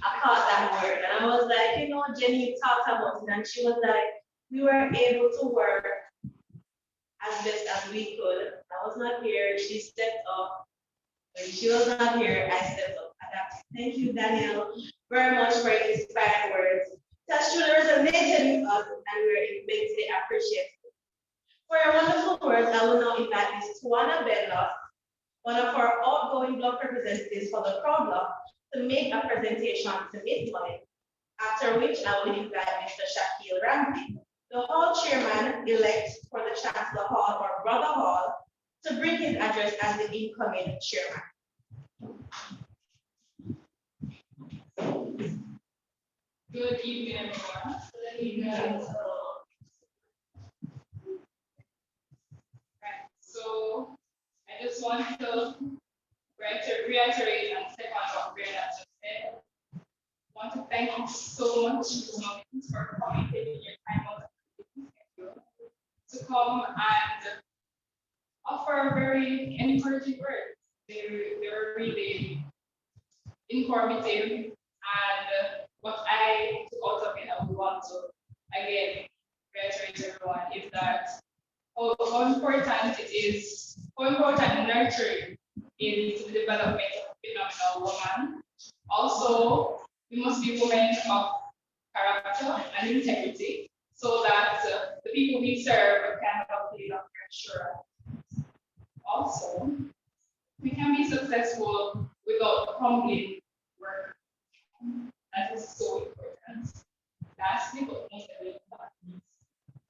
I caught that word. And I was like, you know, Jenny talked about it, and she was like, we were able to work as best as we could. I was not here, she stepped up. When she was not here, I stepped up, adapted. Thank you, Daniel, very much for your inspiring words. That should resonate with us, and we're immensely appreciative. For your wonderful words, I will now invite Ms. Tuana Bedlock, one of our outgoing block representatives for the Crown Block, to make a presentation to Ms. Molly, after which I will invite Mr. Shaquille Ramsey, the Hall Chairman-elect for the Chancellor Hall or Brother Hall, to bring his address as the incoming chairman. Good evening, everyone. Good evening. Right. So I just want to reiterate and step on what Brianna just said. I want to thank you so much for coming, taking your time out to come and offer very encouraging words. They're really informative, and what I took out of it, I would want to again reiterate to everyone is that how important it is, how important nurturing is to the development of a phenomenal woman. Also, we must be women of character and integrity so that the people we serve can have a feeling of reassurance. Also, we can be successful without humbling work. That is so important. Lastly, but most importantly,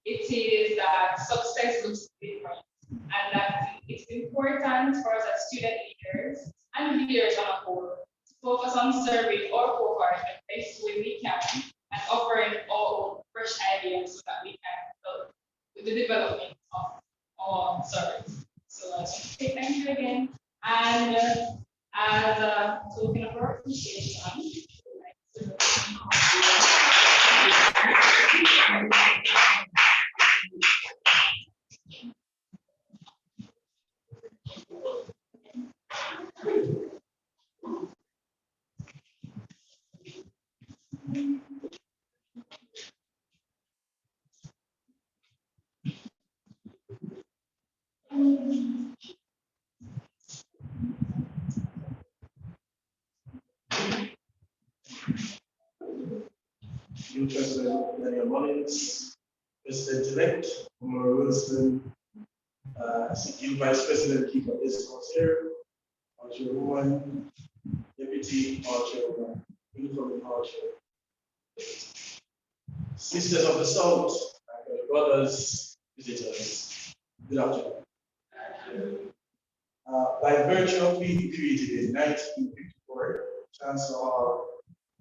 it is that success looks different, and that it's important for us as student leaders and leaders on a whole to focus on serving our cohort the best way we can and offering all fresh ideas so that we can help with the development of our service. So let's say thank you again. And as a token of our appreciation, New President Daniel Mullins, President-elect Omar Wilson, Senior Vice President Keeper Iscos here, our Chairwoman, Deputy our Chairwoman, incoming our Chair. Sisters of the South, and brothers, visitors, good afternoon. By virtue of being created in 1954, Chancellor Hall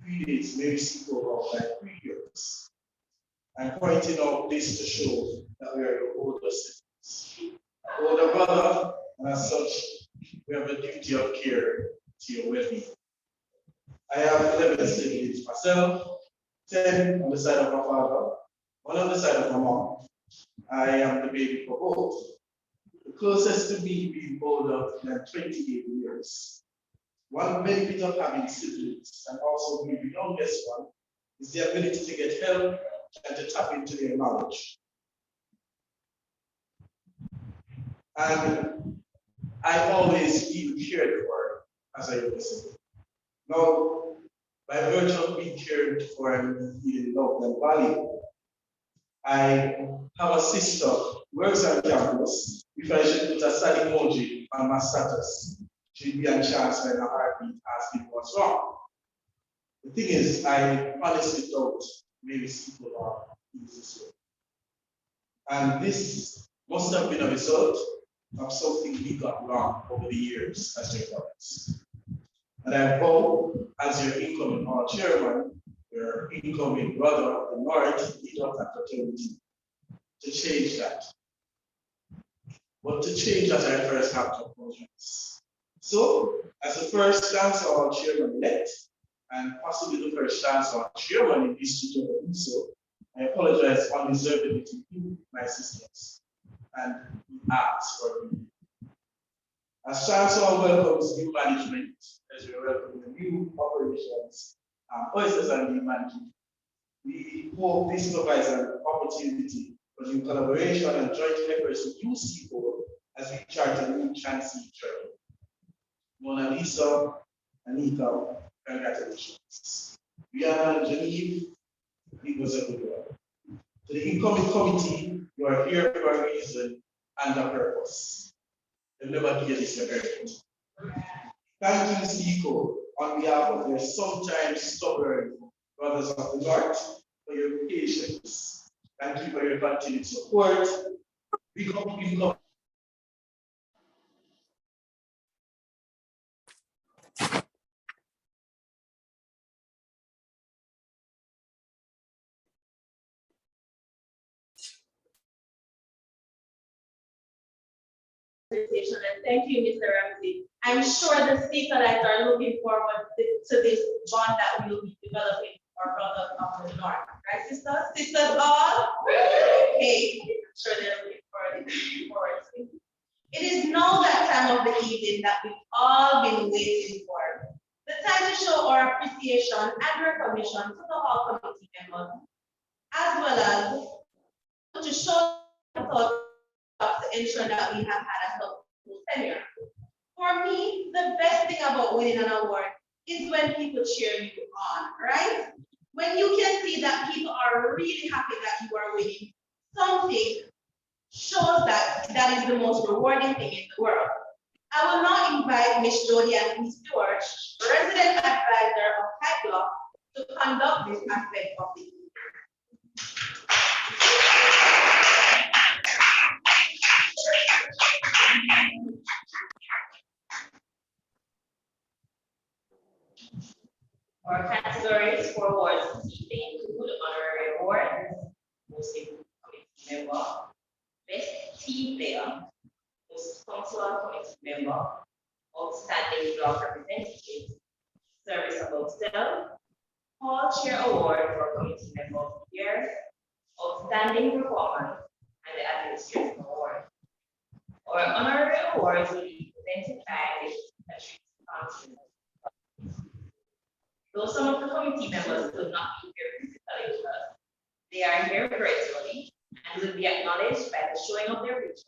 predates Mary Seacole'S by 3 years. I'm pointing out this to show that we are your older citizens, older brother, and as such, we have a duty of care to your well-being. I have 11 siblings myself, 10 on the side of my father, 1 on the side of my mom. I am the baby for both. The closest to me being older than 28 years. One benefit of having siblings, and also being the youngest one, is the ability to get help and to tap into their knowledge. And I always feel cared for as a younger sibling. Now, by virtue of being cared for and feeling loved and valued, I have a sister who works on campus. If I should put a sad emoji on my status, she'd be on chance when a heartbeat asking what's wrong. The thing is, I honestly thought maybe people are this way. And this must have been a result of something we got wrong over the years as your parents. And I vow, as your incoming chairman, your incoming brother of the North, leader of that fraternity, to change that. But to change that, I first have to apologize. So, as the first chancellor chairman-elect, and possibly the first chancellor chairman in history to do so, I apologize unreservedly to you, my sisters, and ask for me. As chancellor welcomes new management, as we welcome the new operations oysters and new management. We hope this provides an opportunity for new collaboration and joint efforts with new people as we chart a new transit journey. Mona Lisa, Anita, congratulations. Rihanna, Genevieve, it was a good one. To the incoming committee, you are here for a reason and a purpose. You'll never hear this again. Thank you, Seacole's, on behalf of your sometimes stubborn brothers of the North, for your patience. Thank you for your continued support. We come. And thank you, Mr. Ramsey. I'm sure the Seacole'S are looking forward to this bond that we'll be developing for our brothers of the North. Right, sisters? Sisters all? Okay. I'm sure they're looking forward to it. It is now that time of the evening that we've all been waiting for. The time to show our appreciation and recognition to the whole committee members, as well as to show the thought to ensure that we have had a successful tenure. For me, the best thing about winning an award is when people cheer you on, right? When you can see that people are really happy that you are winning something, shows that that is the most rewarding thing in the world. I will now invite Ms. Jody and Ms. Stewart, resident advisor of High Block, to conduct this aspect of the evening. Our categories for awards this evening include honorary awards, most improved committee member, best team player, most punctual committee member, outstanding block representative, service above self, hall chair award for committee member of the year, outstanding performance, and the administrative award. Our honorary awards will be presented by the Secretary Council. Though some of the committee members could not be here physically with us, they are here virtually and will be acknowledged by the showing of their picture.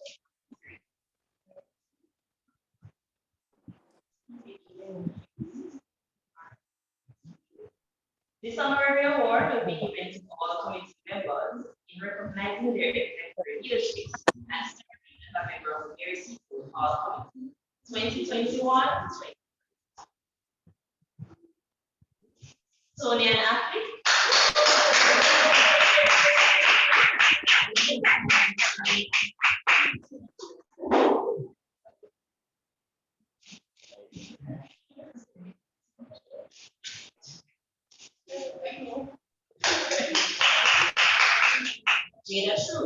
This honorary award will be given to all committee members in recognizing their exemplary leadership and serving as a member of the Mary Seacole'S Hall Committee 2021 to 20. Sonia and Ashley. Gina Shu.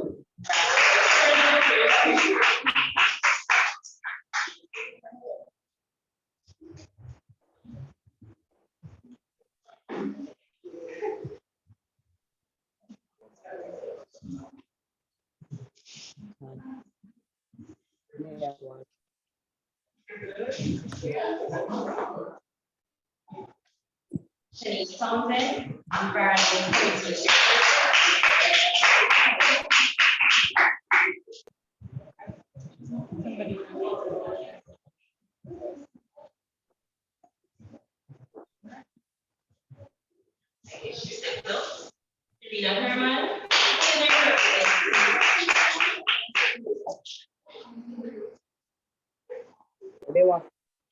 Shanice Thompson, Environment Committee. Rita Herman,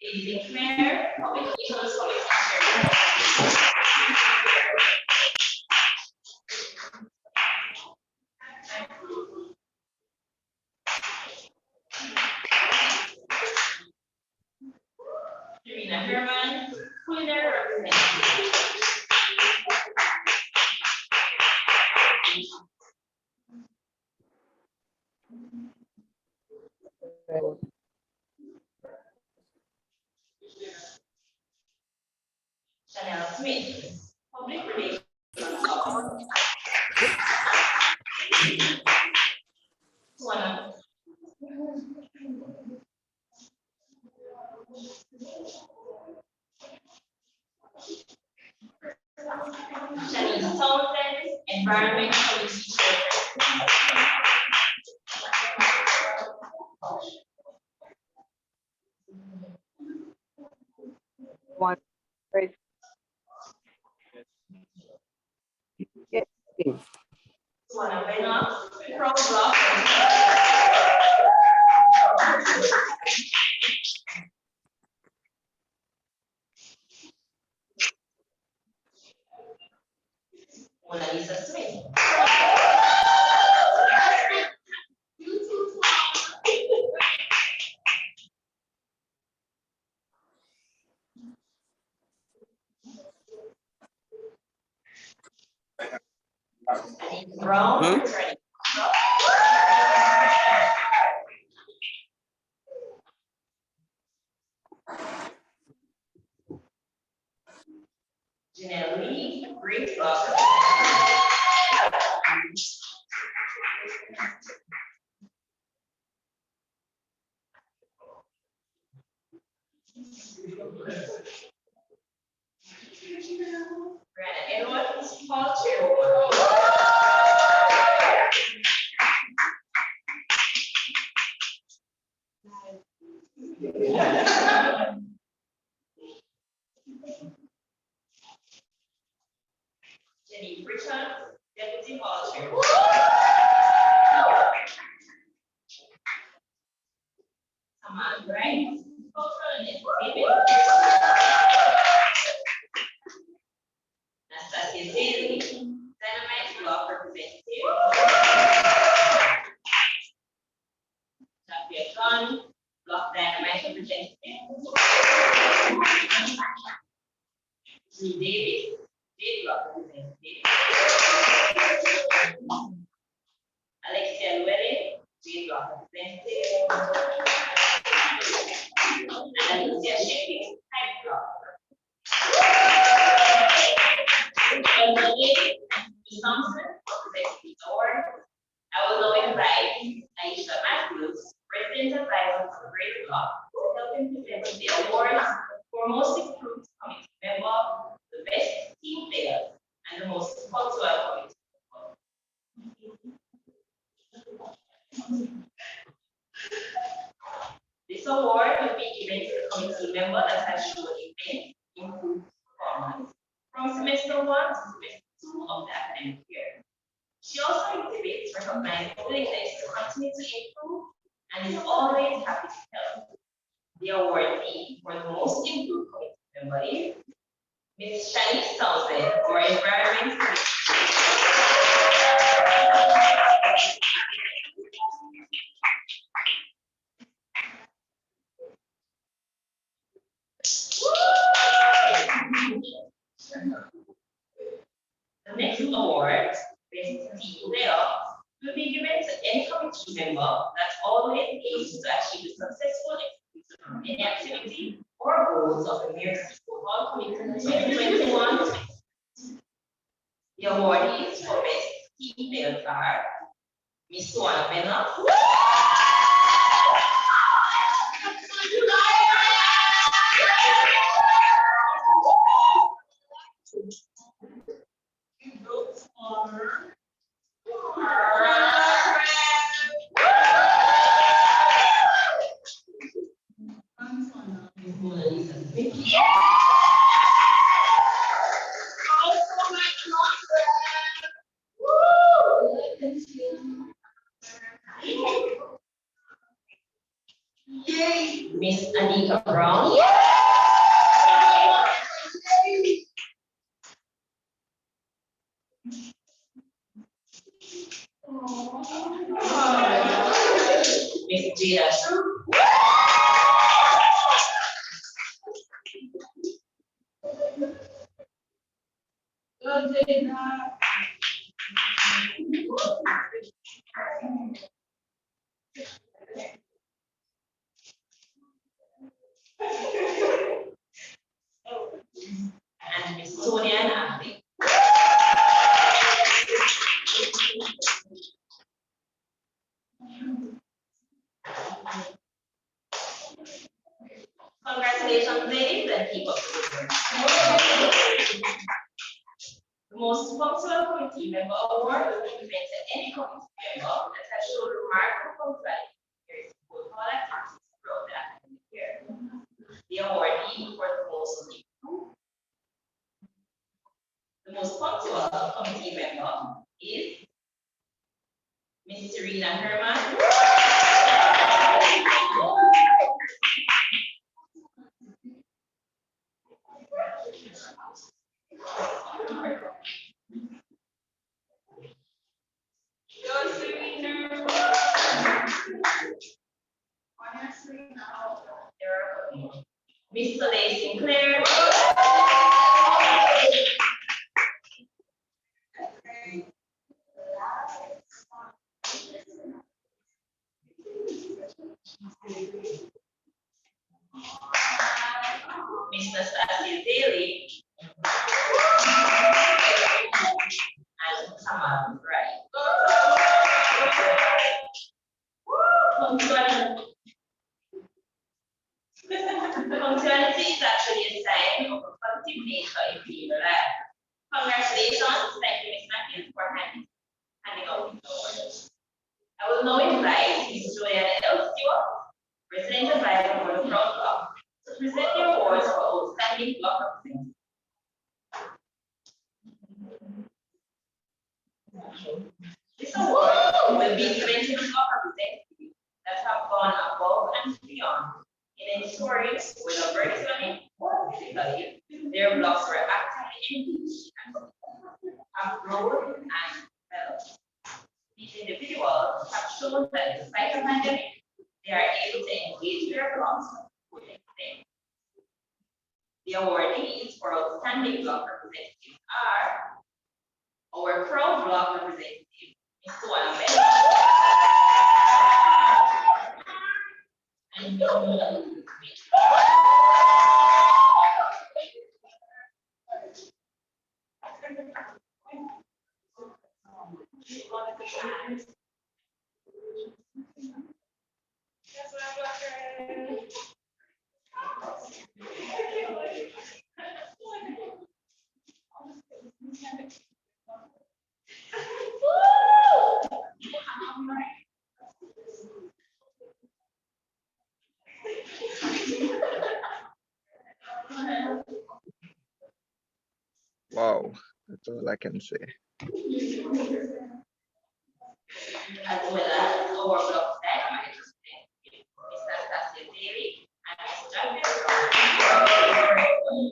Daisy Claire, Publications Committee. Rita Herman, Culinary Representative. Chanel Smith, Public Relations. Suwana. Right. Yes. Suwana Beno, Pro Block. Mona Lisa Smith. Anita Brown. Janelle Lee, Great Block. Brandon Edwards, Paul Chairwoman. Jenny Britton, Deputy Hall Chairwoman. Saman Bright, Cultural and Entertainment. Nastasia Daly, Dynamite Block Representative. Tapia Khan, Block Dynamite Representative. Drew Davis, State Block Representative. Alexia Llewellyn, State Block Representative. And Alicia Shipping, Type Block. Thompson, Representative Award. I will now invite Aisha Matthews, President Advisor for Great Block, to help him present the awards for most improved committee member, the best team player, and the most punctual committee. This award will be given to the committee member that has shown immense improved performance from semester 1 to semester 2 of the academic year. She also exhibits recognized willingness to continue to improve and is always happy to help. The awardee for the most improved committee member is Ms. Shanice Townsend for Environment. The next award, Best Team Player, will be given to any committee member that always aims to achieve the successful execution of any activity or goals of the Mayor's Football Committee in 2021. The awardees for Best Team Players are Ms. Suwana Beno. Miss Anita Brown. Miss Jada True. And Miss Sonia Nandi. Congratulations, ladies, and keep up the good work. The most punctual committee member award will be given to any committee member that has shown remarkable punctuality in all activities throughout the academic year. The awardee for the most improved Miss Soleil Sinclair. Mr. Sassy Daly. And Kamal Wright. Punctuality is actually a sign of a positive nature in being alive. Congratulations, thank you, Ms. Matthews, for handing out these awards. I will now invite Ms. Juliana L. Stewart, President Advisor for the Crown Block, to present the awards for outstanding block representation. This award will be given to the block representatives that have gone above and beyond in ensuring, whether virtually or physically, their blocks were actively engaged and have grown and developed. These individuals have shown that despite the pandemic, they are able to engage their blocks with them. The awardees for outstanding block representatives are our Crown Block representative, Ms. Suwana Bell. Wow, that's all I can say. As well as our block dynamite representative, Mr. Saskia Daly and Ms. Jacqueline Brown.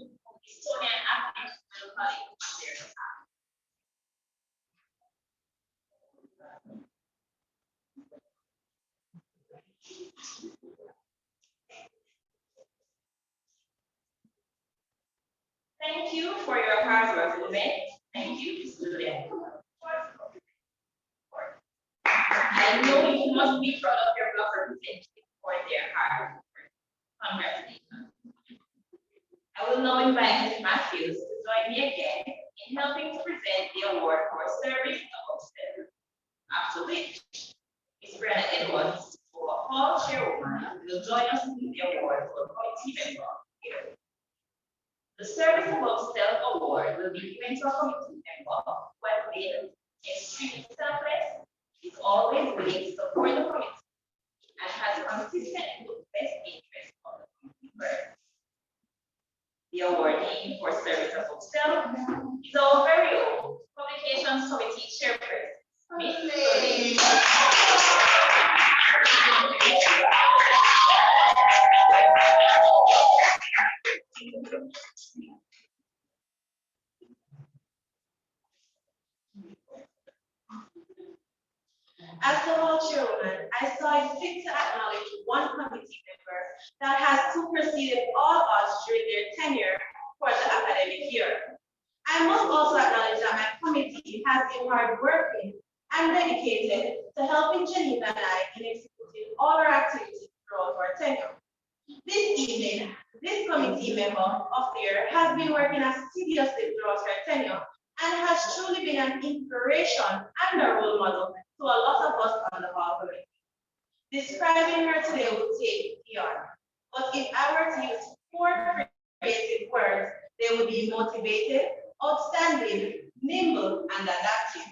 Estonian athletes will call it their time. Thank you for your hard work, women. Thank you, students. I know you must be proud of your block representatives for their hard work. Congratulations. I will now invite Ms. Matthews to join me again in helping to present the award for service above self. After which, Ms. Brianna Edwards, our hall chairwoman, will join us with the award for committee member here. The Service Above Self Award will be given to a committee member who has been extremely selfless, is always willing to support the committee, and has consistently put the best interest of the committee first. The awardee for Service Above Self is our very own Communications Committee Chairperson, Ms. Soleil. As the hall chairwoman, I saw it fit to acknowledge one committee member that has superseded all odds during their tenure for the academic year. I must also acknowledge that my committee has been hardworking and dedicated to helping Geneva and I in executing all our activities throughout our tenure. This evening, this committee member of the year has been working assiduously throughout her tenure and has truly been an inspiration and a role model to a lot of us on the hall committee. Describing her today would take beyond, but if I were to use 4 creative words, they would be motivated, outstanding, nimble, and adaptive.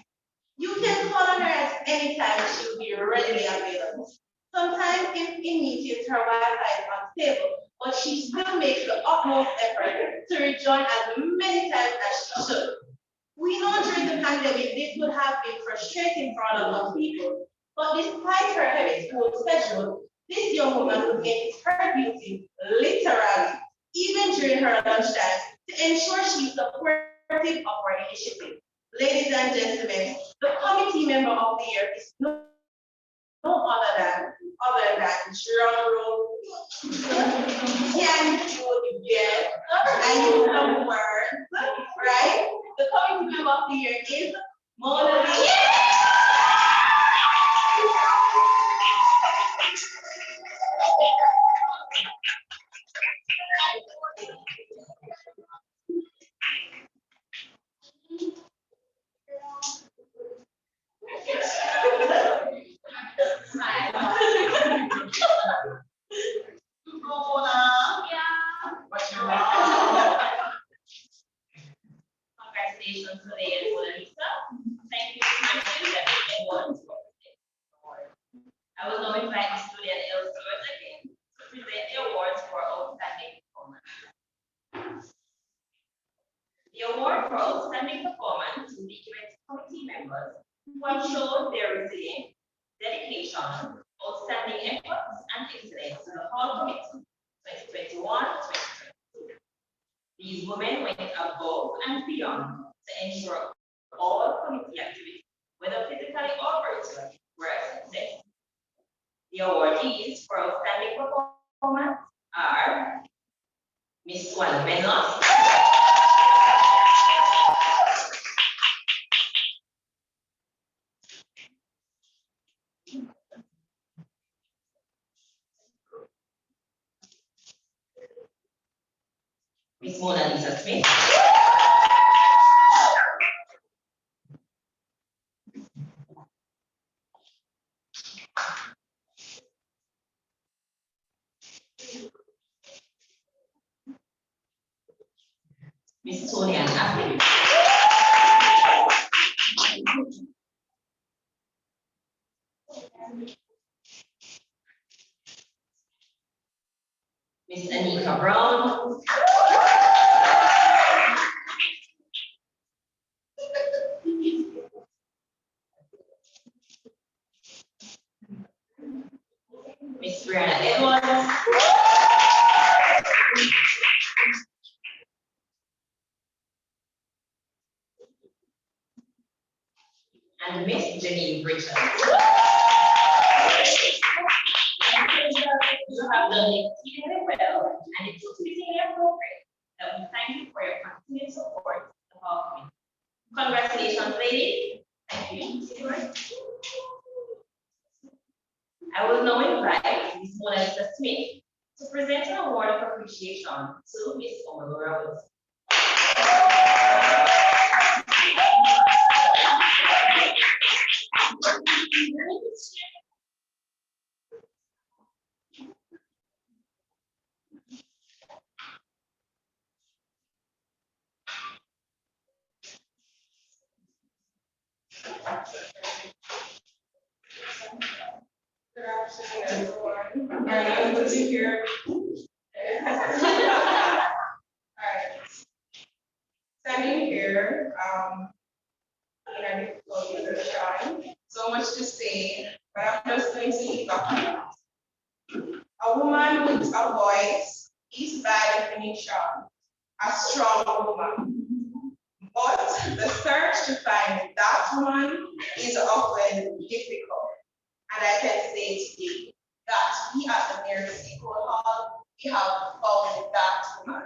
You can call on her at any time, she will be readily available. Sometimes in meetings, her Wi-Fi is unstable, but she still makes the utmost effort to rejoin as many times as she should. We know during the pandemic, this would have been frustrating for a lot of people, but despite her heavy school schedule, this young woman would make it her duty, literally, even during her lunchtime, to ensure she's supportive of our initiative. Ladies and gentlemen, the committee member of the year is no other than drum roll, Can you get and use some words, right? The committee member of the year is Mona Lisa. Congratulations to the Mona Lisa. Thank you so much for that award. I will now invite the student elsewhere again to present the awards for outstanding performance. The award for outstanding performance will be given to committee members who have shown their resilience, dedication, outstanding efforts, and excellence to the whole committee 2021-2022. These women went above and beyond to ensure all committee activities, whether physically or virtually, were a success. The awardees for outstanding performance are Miss Juan Menos, Miss Mona Lisa Smith, Miss Tonya Apple, Miss Anika Brown, Miss Brianna Edwards, and Miss Jenny Richards. You have done exceedingly well, and it's exceedingly appropriate that we thank you for your continued support of our community. Congratulations, ladies. Thank you. I will now invite Ms. Mona Lisa Smith to present an award of appreciation to Ms. Omalora Wilson. Good afternoon, everyone. All right, I'm good to hear. All right. Standing here, in a difficult position, so much to say, but I'm just going to leave up. A woman with a voice is by definition a strong woman. But the search to find that woman is often difficult. And I can say today that we at the Mary Seacole's Hall, we have found that woman.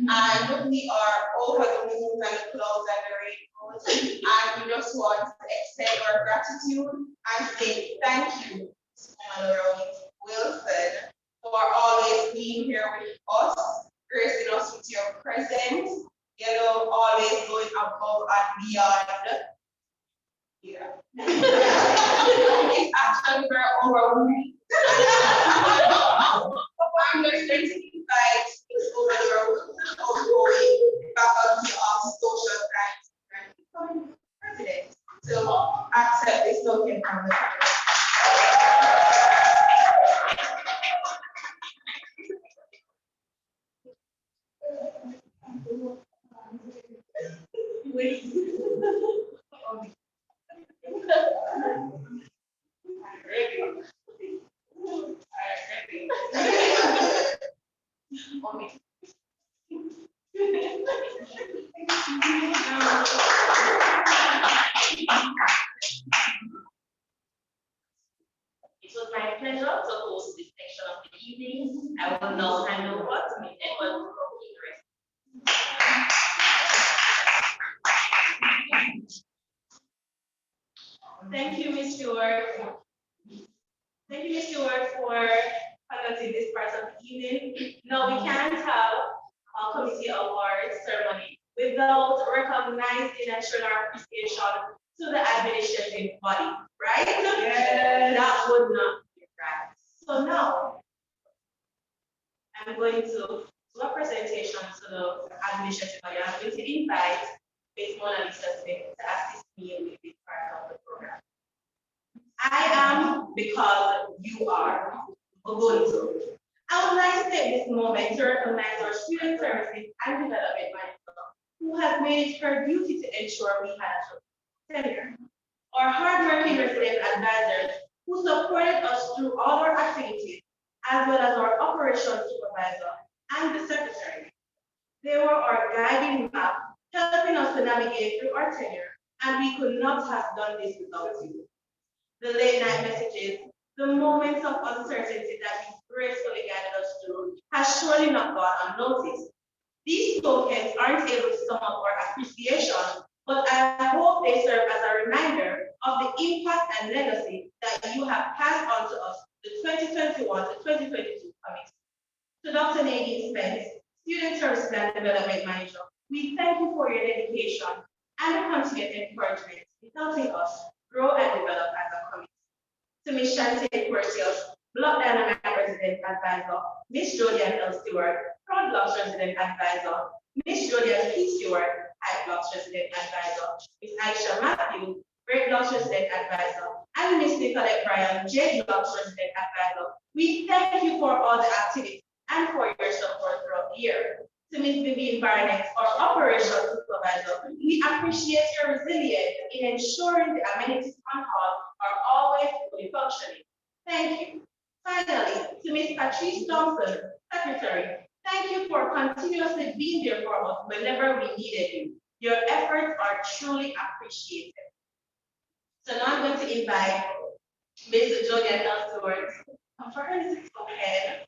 And we are over the moon and the clouds and the rainbows. And we just want to extend our gratitude and say thank you to Honorable Wilson for always being here with us, gracing us with your presence, always going above and beyond. Yeah. It's actually very overwhelming. I'm just going to invite Honorable Faculty of Social Science and President to accept this token from the Wait. It was my pleasure to host this section of the evening, I will now hand over to Ms. Edwards to complete the rest. Thank you, Ms. Stewart. Thank you, Ms. Stewart, for conducting this part of the evening. No, we can't have a committee awards ceremony without recognizing and showing our appreciation to the administrative body, right? Yes. That would not be right. So now, I'm going to do a presentation to the administrative body. I'm going to invite Ms. Mona Lisa Smith to assist me with this part of the program. I am because you are Ubuntu. I would like to take this moment to recognize our student services and development manager who has made it her duty to ensure we had a tenure. Our hardworking resident advisors who supported us through all our activities, as well as our operations supervisor and the secretary. They were our guiding map, helping us to navigate through our tenure, and we could not have done this without you. The late night messages, the moments of uncertainty that you gracefully guided us through has surely not gone unnoticed. These tokens aren't able to sum up our appreciation, but I hope they serve as a reminder of the impact and legacy that you have passed on to us, the 2021 to 2022 committee. To Dr. Nadine Spence, Student Service Plan Development Manager, we thank you for your dedication and the continued encouragement in helping us grow and develop as a committee. To Ms. Shantae Cortius, Block Dynamic Resident Advisor, Ms. Jodian L. Stewart, Proud Blocks Resident Advisor, Ms. Jodian P. Stewart, High Blocks Resident Advisor, Ms. Aisha Matthews, Great Blocks Resident Advisor, and Ms. Nicolette Bryan, J Blocks Resident Advisor. We thank you for all the activities and for your support throughout the year. To Ms. Vivian Barnett, our Operations Supervisor, we appreciate your resilience in ensuring the amenities on hall are always fully functioning. Thank you. Finally, to Ms. Patrice Thompson, Secretary, thank you for continuously being there for us whenever we needed you. Your efforts are truly appreciated. So now I'm going to invite Ms. Jodian L. Stewart for her to go ahead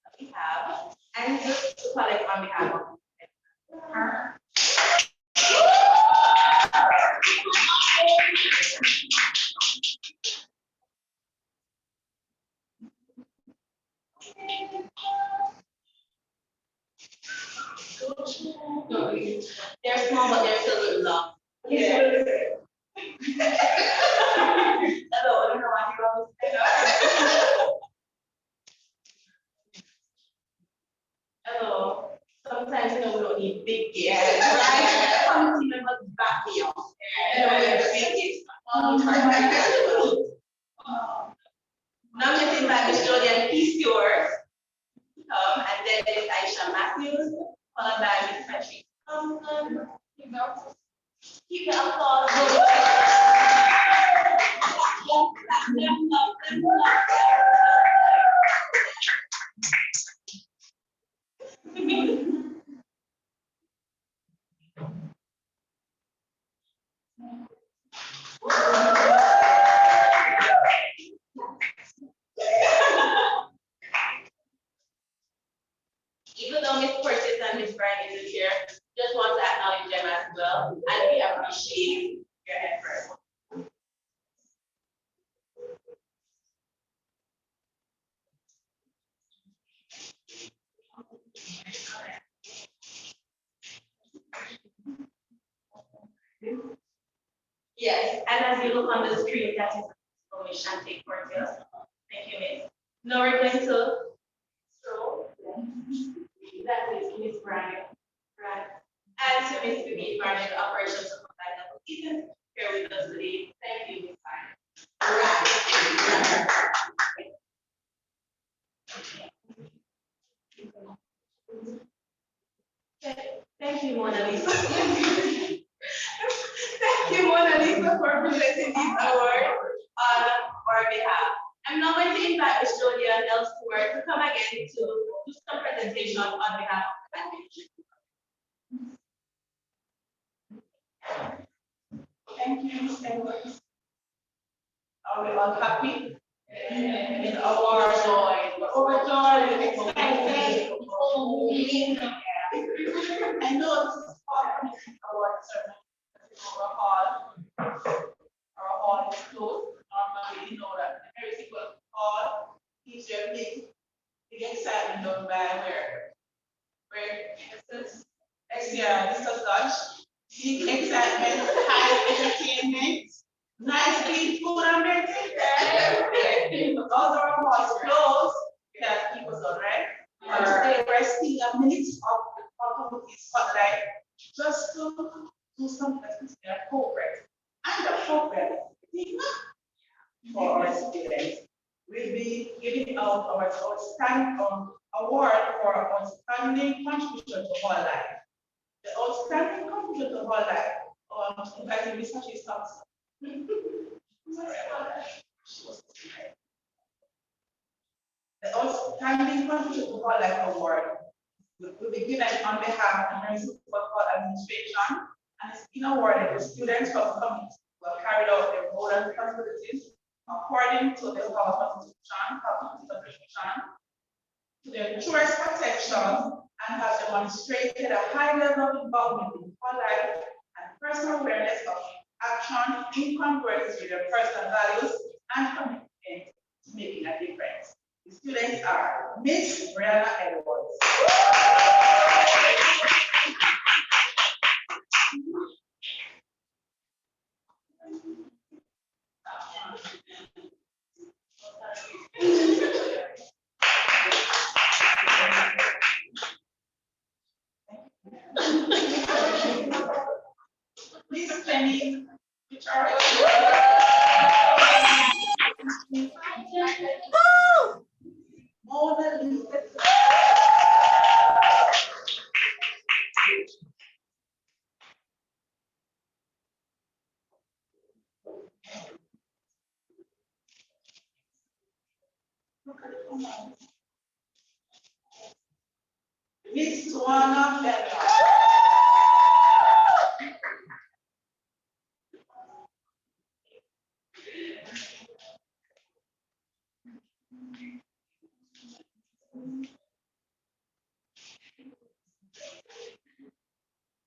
that we have and just to collect on behalf of her. They're small, but they're still good long. Yeah. Hello, I don't know why you always hello. Sometimes we don't need big gifts, right? Some team members back me up. Big gifts. Now I'm just invite Ms. Jodian P. Stewart, and then Ms. Aisha Matthews, followed by Ms. Patrice Thompson. Keep the applause going. Even though Ms. Curtis and Ms. Bryan is here, just want to acknowledge them as well, and we appreciate your effort. Yes, and as you look on the screen, that is Ms. Shantae Cortez. Thank you, Ms. Now we're going to stroll. That is Ms. Bryan. Right. And to Ms. Vivian Barnett, the operations supervisor, who isn't here with us today. Thank you, Ms. Barnett. Right. Thank you, Mona Lisa. Thank you, Mona Lisa, for presenting these awards on our behalf. I'm now going to invite Ms. Jodian L. Stewart to come again to do some presentation on behalf of the administration. Thank you, Ms. Edwards. Are we all happy? With our joy. overjoyed, excited. I know this is all committee award ceremony. Our hall is closed. Normally, you know that the Mary Seacole's hall keeps your big excitement done by where Mr. Dutch. Big excitement, high entertainment, nice clean food and everything. Those are halls closed because people don't right. And today we're still a minute of our community spotlight just to do something that's appropriate and appropriate for our students. We'll be giving out our outstanding award for outstanding contribution to whole life. The outstanding contribution to whole life, inviting Mr. Chase Thompson. The outstanding contribution to whole life award will be given on behalf of the Municipal Football Administration and is being awarded to students from the community who have carried out their role and responsibilities according to the Constitution, to their truest protection, and have demonstrated a high level of involvement in whole life and personal awareness of action in congruence with their personal values and commitment to making a difference. The students are Miss Brianna Edwards. Miss Jenny, which are Mona Lisa. Miss Tuana Bella.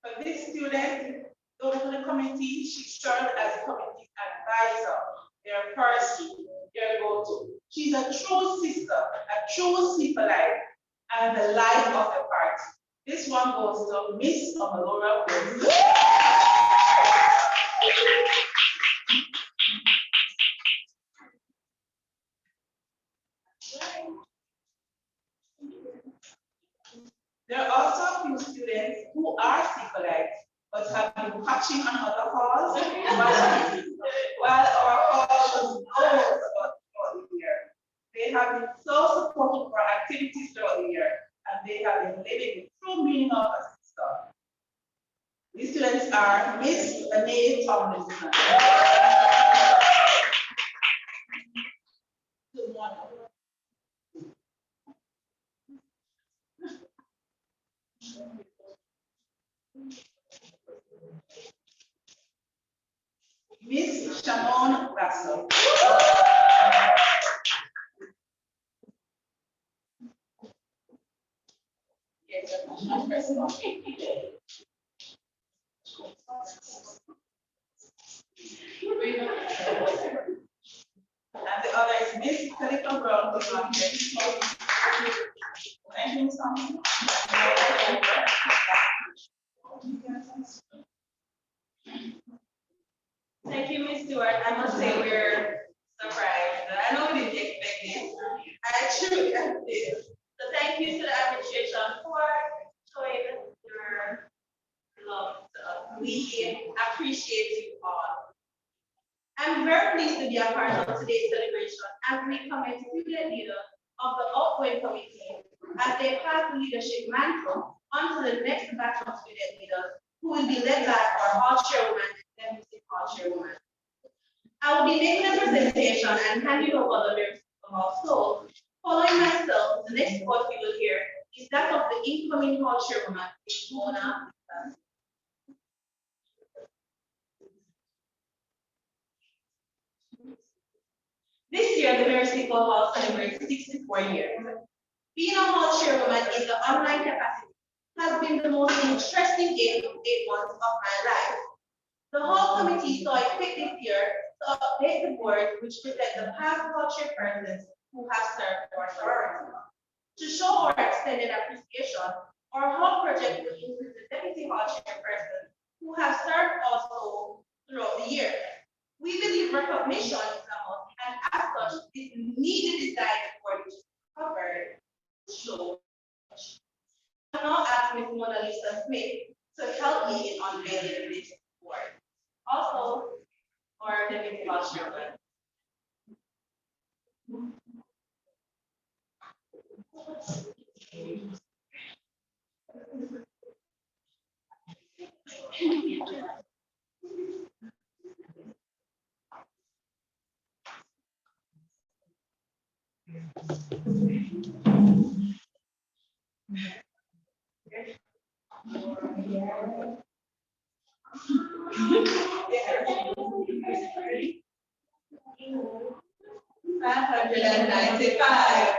For this student, though to the committee, she served as committee advisor, their person, their go-to. She's a true sister, a true sympathizer, and the life of the party. This one goes to Miss Omalora. There are also a few students who are Seacole'S, but have been catching on other halls while our hall was closed throughout the year. They have been so supportive for activities throughout the year, and they have been living the true meaning of a sister. These students are Miss Renee Tomlinson. Good morning. Miss Shannon Russell. And the other is Miss Calico Brown, who's not here. Thank you, Sam. Thank you, Ms. Stewart. I must say we're surprised. I know we didn't expect this. I truly did. So thank you to the administration for showing your love to us. We appreciate you all. I'm very pleased to be a part of today's celebration as we commit student leader of the outgoing committee as they pass the leadership mantle onto the next batch of student leaders who will be led by our hall chairwoman and deputy hall chairwoman. I will be making a presentation and handing over the lyrics of our soul. Following myself, the next voice we will hear is that of the incoming hall chairwoman, Mona. This year, the Mary Seacole's Hall celebrates 64 years. Being a hall chairwoman in the online capacity has been the most interesting 8 months of my life. The hall committee saw it fit this year to update the board, which present the past hall chairpersons who have served our sorority. To show our extended appreciation, our hall project will include the deputy hall chairperson who have served also throughout the year. We believe recognition is a must, and as such, this needed design for which is covered show. I now ask Ms. Mona Lisa Smith to help me in unveiling this board. Also, our deputy hall chairman. $595.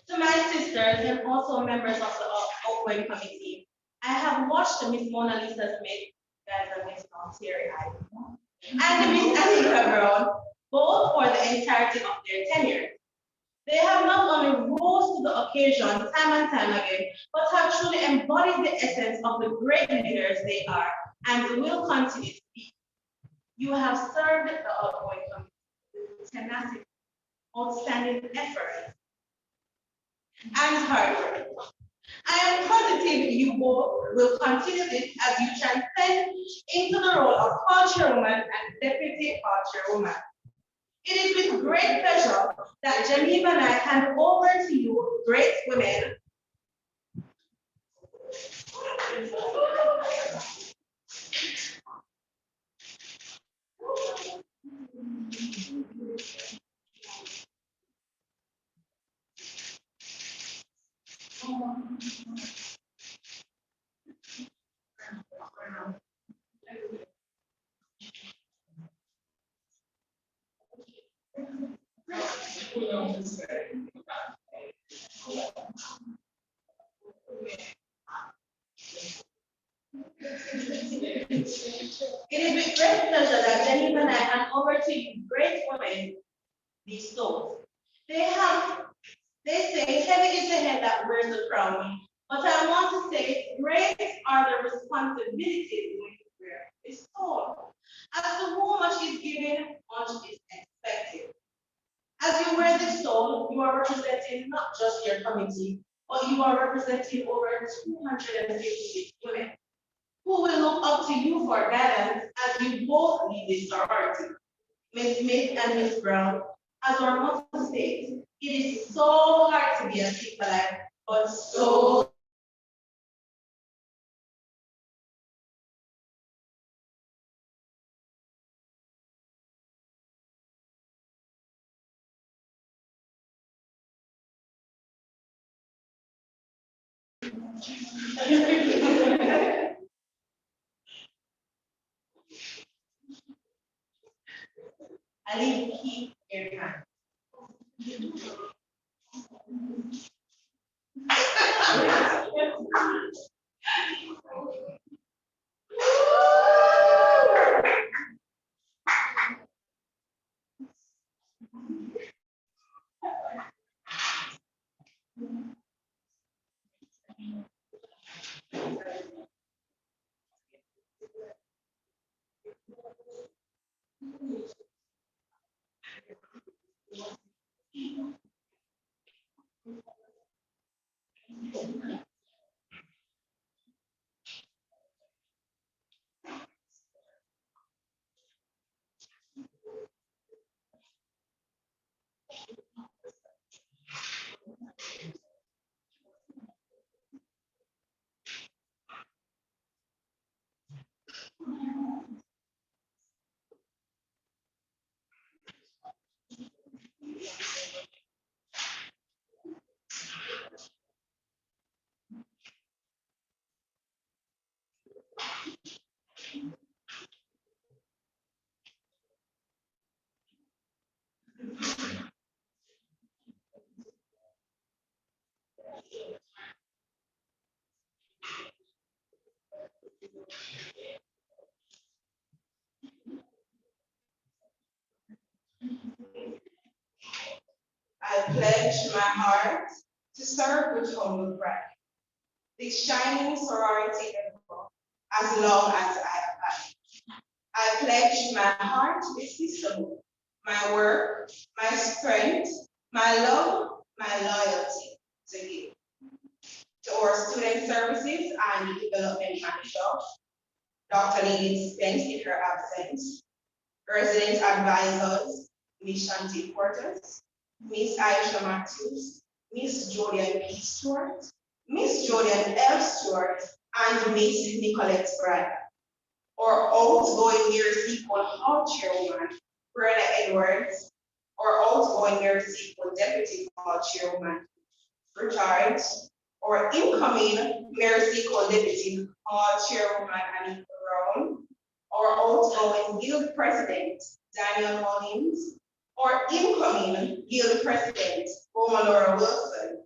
To my sisters and also members of the outgoing committee, I have watched Miss Mona Lisa Smith, guys are Miss Terry and Miss Anita Brown, both for the entirety of their tenure. They have not only rose to the occasion time and time again, but have truly embodied the essence of the great leaders they are and will continue to be. You have served the outgoing committee with tenacity, outstanding effort, and hard work. I am positive you both will continue this as you transcend into the role of hall chairwoman and deputy hall chairwoman. It is with great pleasure that Geneva and I hand over to you, great women. It is with great pleasure that Geneva and I hand over to you, great women, these stones. They say heavy is the head that wears the crown, but I want to say great are the responsibilities we wear. It's all. As to whom much is given, much is expected. As you wear this stone, you are representing not just your committee, but you are representing over 250 women who will look up to you for guidance as you both lead this sorority. Ms. Smith and Ms. Brown, as our motto states, it is so hard to be a Seacole'S, but so I leave the key in your hand. I pledge my heart to serve with humble pride, this shining sorority endeavor, as long as I abide. I pledge my heart to be system, my work, my strength, my love, my loyalty to you. To our student services and development manager, Dr. Lily Spence in her absence, resident advisors, Ms. Shanti Porters, Miss Aisha Matthews, Miss Julian P. Stewart, Miss Julian L. Stewart, and Miss Nicolette Bragg. Our outgoing Mayor Seacole's Hall Chairwoman, Brenna Edwards, our outgoing Mayor Seacole's Deputy Hall Chairwoman, Richard, our incoming Mayor Seacole's Deputy Hall Chairwoman, Anita Brown, our outgoing Guild President, Daniel Mullins, our incoming Guild President, Laura Wilson,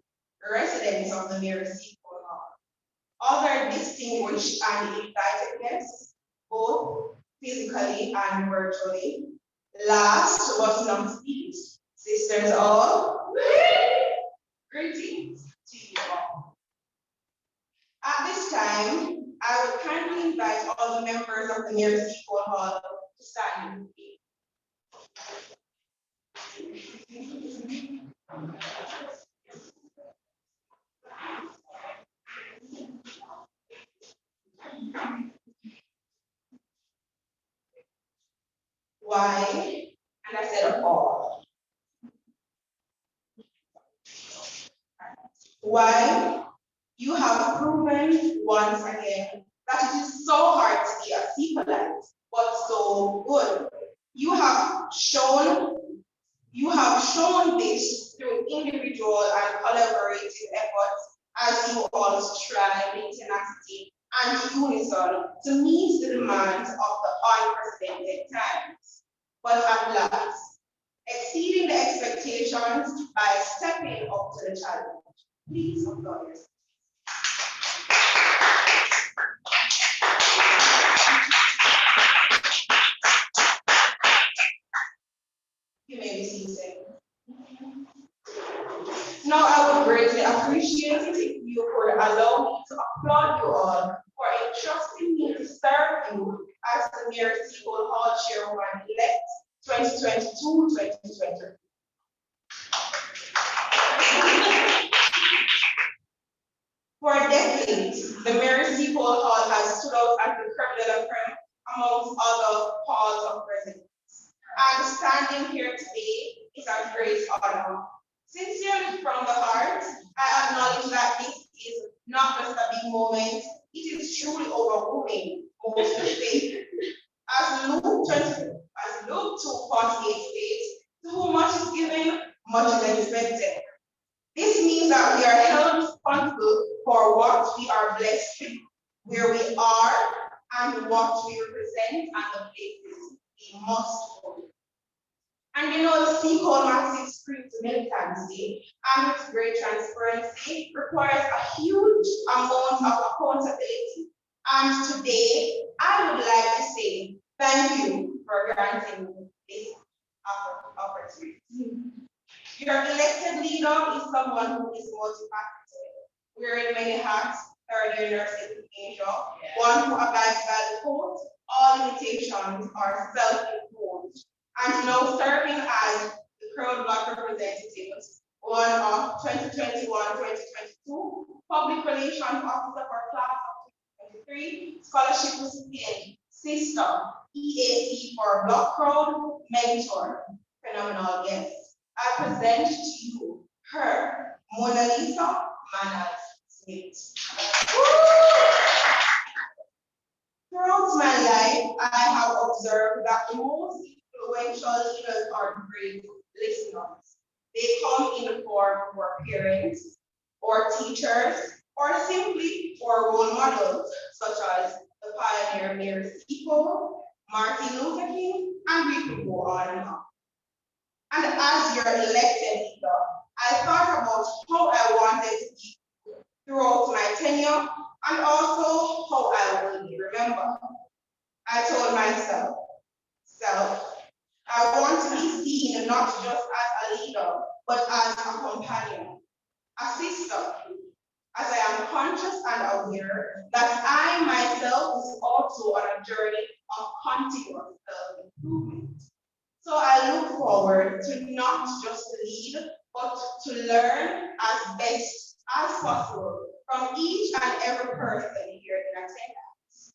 residents of the Mayor Seacole Hall, other distinguished and invited guests, both physically and virtually. Last but not least, sisters all, greetings to you all. At this time, I would kindly invite all the members of the Mayor Seacole Hall to stand with me. Why? And I said all. Why? You have proven once again that it is so hard to be a Seacole'S, but so good. You have shown this through individual and collaborative efforts as you all strive in tenacity and unison to meet the demands of the unprecedented times. But at last, exceeding the expectations by stepping up to the challenge. Please applaud yourself. You may be seated. Now, I would greatly appreciate it if you could allow me to applaud you all for entrusting me to serve you as the Mayor Seacole Hall Chairwoman-elect 2022-2023. For decades, the Mayor Seacole Hall has stood out as the creme de la creme amongst other halls of residence. And standing here today is a great honor. Sincerely from the heart, I acknowledge that this is not just a big moment, it is truly overwhelming, most of faith. As Luke 2:48 states, to whom much is given, much is expected. This means that we are held responsible for what we are blessed with, where we are, and what we represent, and the places we must go. And you know, the Seacole massive spirit to militancy and its great transparency requires a huge amount of accountability. And today, I would like to say thank you for granting me this opportunity. Your elected leader is someone who is multifaceted, wearing many hats, third-year nursing in Asia, one who abides by the code, all limitations are self-imposed, and now serving as the Crowd Block representatives, one of 2021-2022 Public Relations Officer for Class of 2023, Scholarship recipient, Sister, EAC for Block Crowd, Mentor, phenomenal guest. I present to you her, Mona Lisa Manners Smith. Throughout my life, I have observed that the most influential leaders are great listeners. They come in the form of our parents, or teachers, or simply for role models, such as the pioneer Mary Seacole'S, Martin Luther King, and we could go on and on. And as your elected leader, I thought about how I wanted to be throughout my tenure and also how I will be remembered. I told myself, I want to be seen not just as a leader, but as a companion, a sister, as I am conscious and aware that I myself is also on a journey of continuous self-improvement. So I look forward to not just lead, but to learn as best as possible from each and every person here in attendance.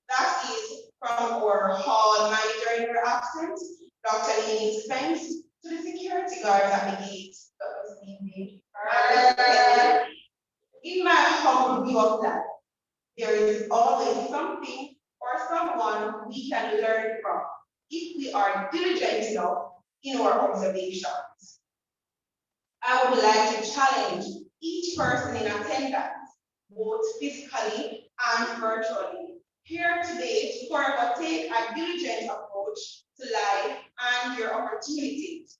That is from our hall manager in her absence, Dr. Lily Spence, to the security guard at the gate, Dr. Steve. In my humble view of life, there is always something or someone we can learn from if we are diligent enough in our observations. I would like to challenge each person in attendance, both physically and virtually, here today to forever take a diligent approach to life and your opportunities.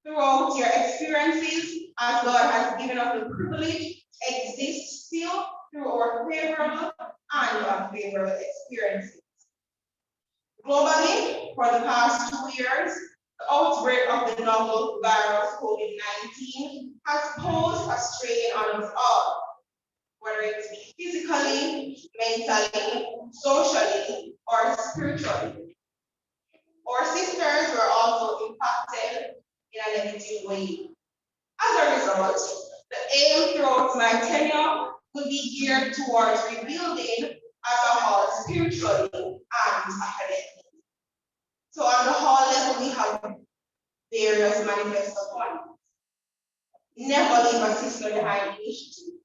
Throughout your experiences, as God has given us the privilege to exist still through our favorable and unfavorable experiences. Globally, for the past 2 years, the outbreak of the novel virus COVID-19 has posed a strain on us all, whether it be physically, mentally, socially, or spiritually. Our sisters were also impacted in a negative way. As a result, the aim throughout my tenure will be geared towards rebuilding as a whole spiritually and academically. So on the hall level, we have various manifesto points. Never leave a sister behind initiative,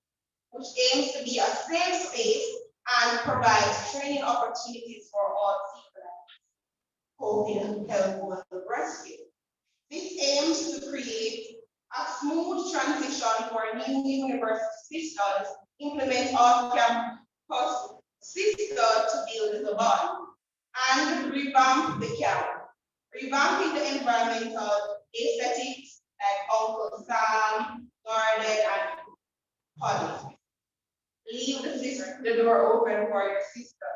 which aims to be a safe space and provides training opportunities for all seekers. COVID Health will rescue. This aims to create a smooth transition for new university sisters, implement off-campus sister to build the bond, and revamp the camp. Revamping the environmental aesthetics like Uncle Sam, garden, and potty. Leave the door open for your sister.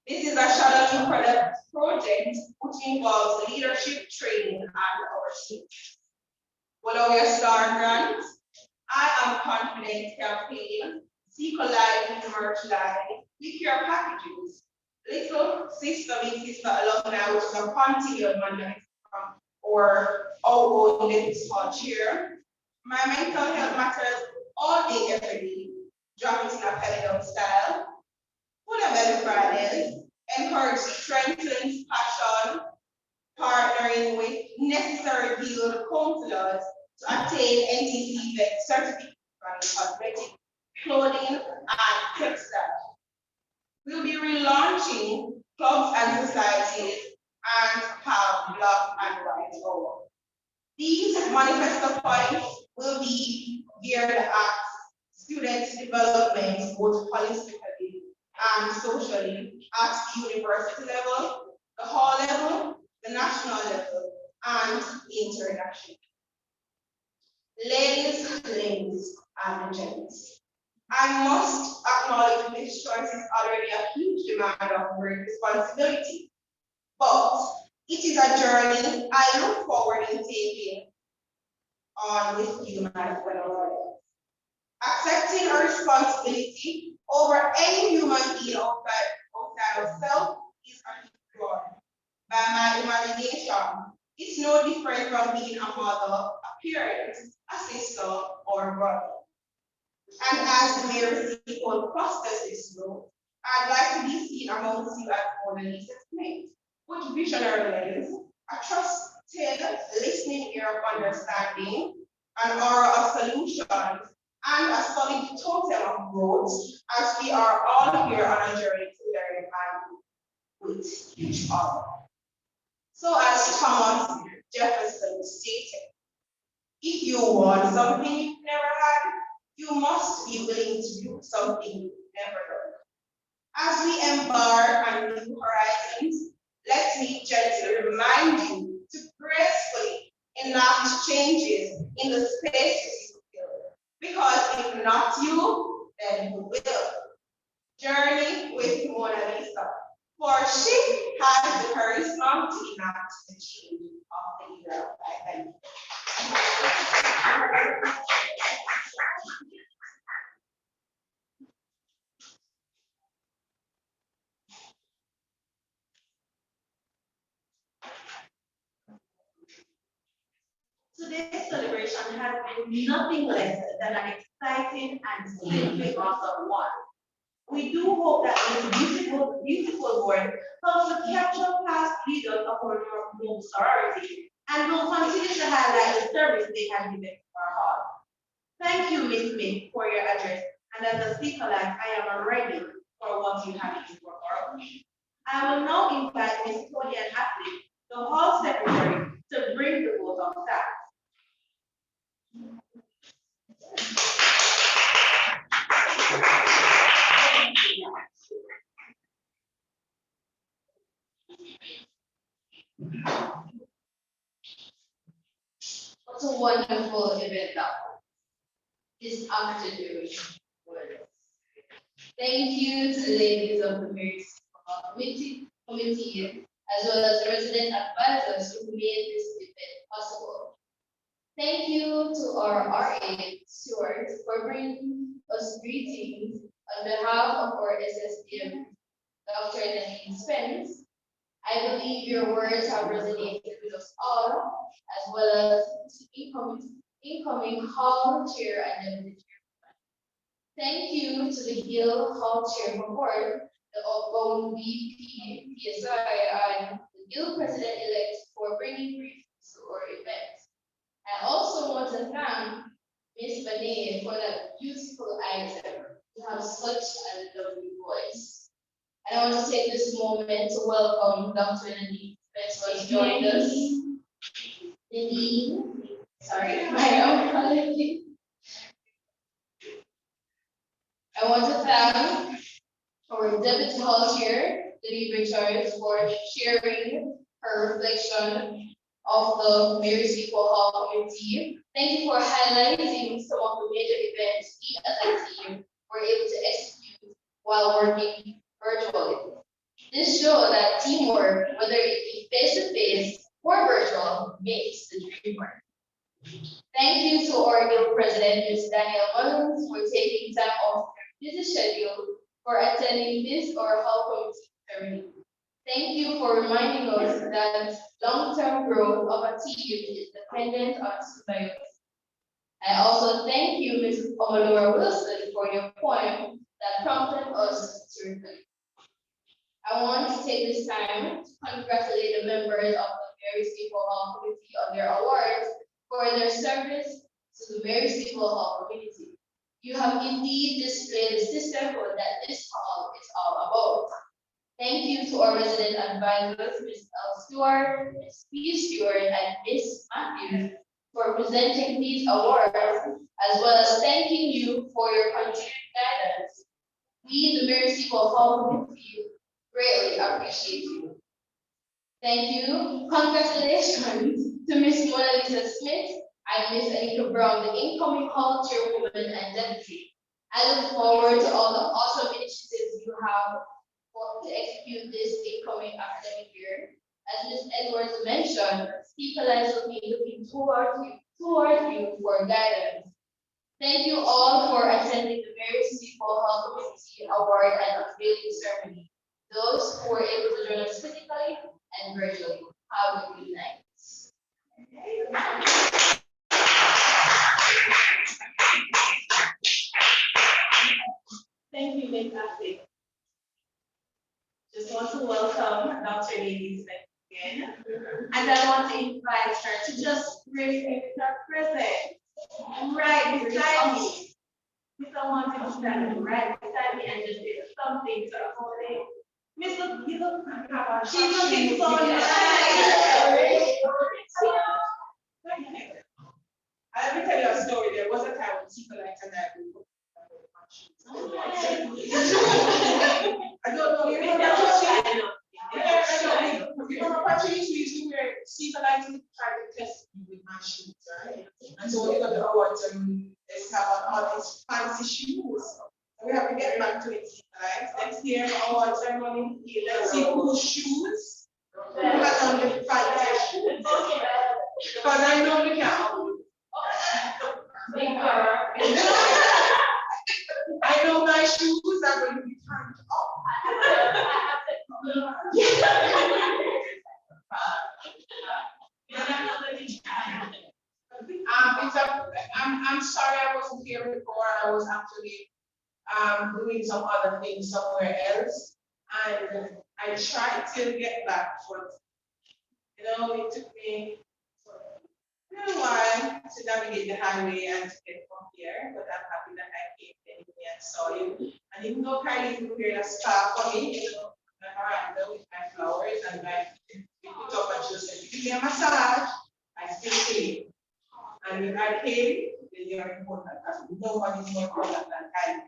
This is a shadowing project which involves leadership training and our students. Follow your star grant. I am confident campaign, Seacole'S merch line with your packages. Little Sister Big Sister Alumni, which is a continued mandate from our outgoing ladies hall chair. My mental health matters all day, every day. Drop it in a Peloton style. Full of Belly Fridays. Encourage strengthens passion, partnering with necessary field counselors to attain NTC vet certificate from cosmetic, clothing, and textile. We'll be relaunching clubs and societies and have black and white hour. These manifesto points will be geared at students' development both holistically and socially at the university level, the hall level, the national level, and international. Ladies, and gents, I must acknowledge this choice is already a huge demand of great responsibility, but it is a journey I look forward in taking on with you, my fellow warriors. Accepting a responsibility over any human being outside of self is a huge joy. By my imagination, it's no different from being a mother, a parent, a sister, or a brother. And as the Mayor Seacole prospers this role, I'd like to be seen amongst you as Mona Lisa Smith, with visionary lens, a trusted listening ear of understanding, an aura of solutions, and a solid totem of growth, as we are all here on a journey to learn and with each other. So as Thomas Jefferson stated, if you want something you've never had, you must be willing to do something you've never done. As we embark on new horizons, let me gently remind you to gracefully enact changes in the spaces you fill. Because if not you, then who will? Journey with Mona Lisa. For she has the charisma to enact the change of the era. I thank you. Today's celebration has been nothing less than an exciting and simply awesome one. We do hope that this beautiful board helps to capture past leaders of our noble sorority and will continue to highlight the service they have given to our hall. Thank you, Ms. Smith, for your address, and as a Seacole'S, I am ready for what you have in store for us. I will now invite Ms. Claudia Hatley, the hall secretary, to bring the vote of thanks. What a wonderful event that this afternoon was. Thank you to the ladies of the Marriage Committee, as well as the resident advisors who made this event possible. Thank you to our RA stewards for bringing us greetings on behalf of our SSDM, Dr. Nadine Spence. I believe your words have resonated with us all, as well as incoming hall chair and deputy chair. Thank you to the Guild hall chair board, the outgoing VP, PSI, and the Guild president-elect for bringing briefings to our event. I also want to thank Ms. Bonet for that beautiful item. You have such a lovely voice. And I want to take this moment to welcome Dr. Nadine Spence, who has joined us. Nadine, sorry, my own apology. I want to thank our Deputy Hall Chair, Lady Richards, for sharing her reflection of the Mary Seacole'S Hall Committee. Thank you for highlighting some of the major events we as a team were able to execute while working virtually. This shows that teamwork, whether it be face-to-face or virtual, makes the dream work. Thank you to our Guild President, Ms. Danielle Mullins, for taking time off her busy schedule for attending this our Hall Committee ceremony. Thank you for reminding us that long-term growth of a team is dependent on symbiosis. I also thank you, Ms. Omalura Wilson, for your poem that prompted us to reflect. I want to take this time to congratulate the members of the Mary Seacole'S Hall Committee on their awards for their service to the Mary Seacole'S Hall Community. You have indeed displayed the sisterhood that this hall is all about. Thank you to our resident advisors, Ms. L. Stewart, Ms. P. Stewart, and Ms. Matthews for presenting these awards, as well as thanking you for your continued guidance. We, the Mary Seacole'S Hall Committee, greatly appreciate you. Thank you. Congratulations to Ms. Mona Lisa Smith and Ms. Anika Brown, the incoming hall chairwoman and deputy. I look forward to all the awesome initiatives you have to execute this incoming academic year. As Ms. Edwards mentioned, Seacole'S will be looking towards you for guidance. Thank you all for attending the Mary Seacole'S Hall Committee Award and Unveiling ceremony. Those who were able to join us physically and virtually, have a good night. Fantastic. Just want to welcome Dr. Ladies again. And I want to invite her to just bring her present right beside me. Mr. wanted to stand right beside me and just say something to us. Miss, you look, she's looking so nice. Let me tell you a story. There was a time when Seacole'S and I would put on shoes. I don't know. You know that? Yeah, I know. You know, Patrice, we used to wear Seacole'S and try to test me with my shoes, right? And so we got the awards and let's have all these fancy shoes. We have to get back to it, Seacole'S. Next year, our ceremony, let's see whose shoes has on the fancy shoes. Because I know we can. I know my shoes are going to be turned up. I'm sorry I wasn't here before. I was actually doing some other things somewhere else, and I tried to get back, but it took me a little while to navigate the highway and to get from here, but I'm happy that I came anyway and saw you. And even though Kylie prepared a star for me, my veranda with my flowers and my put up and she said, give me a massage, I still came. And when I came, then you're important because nobody's more important than Kylie.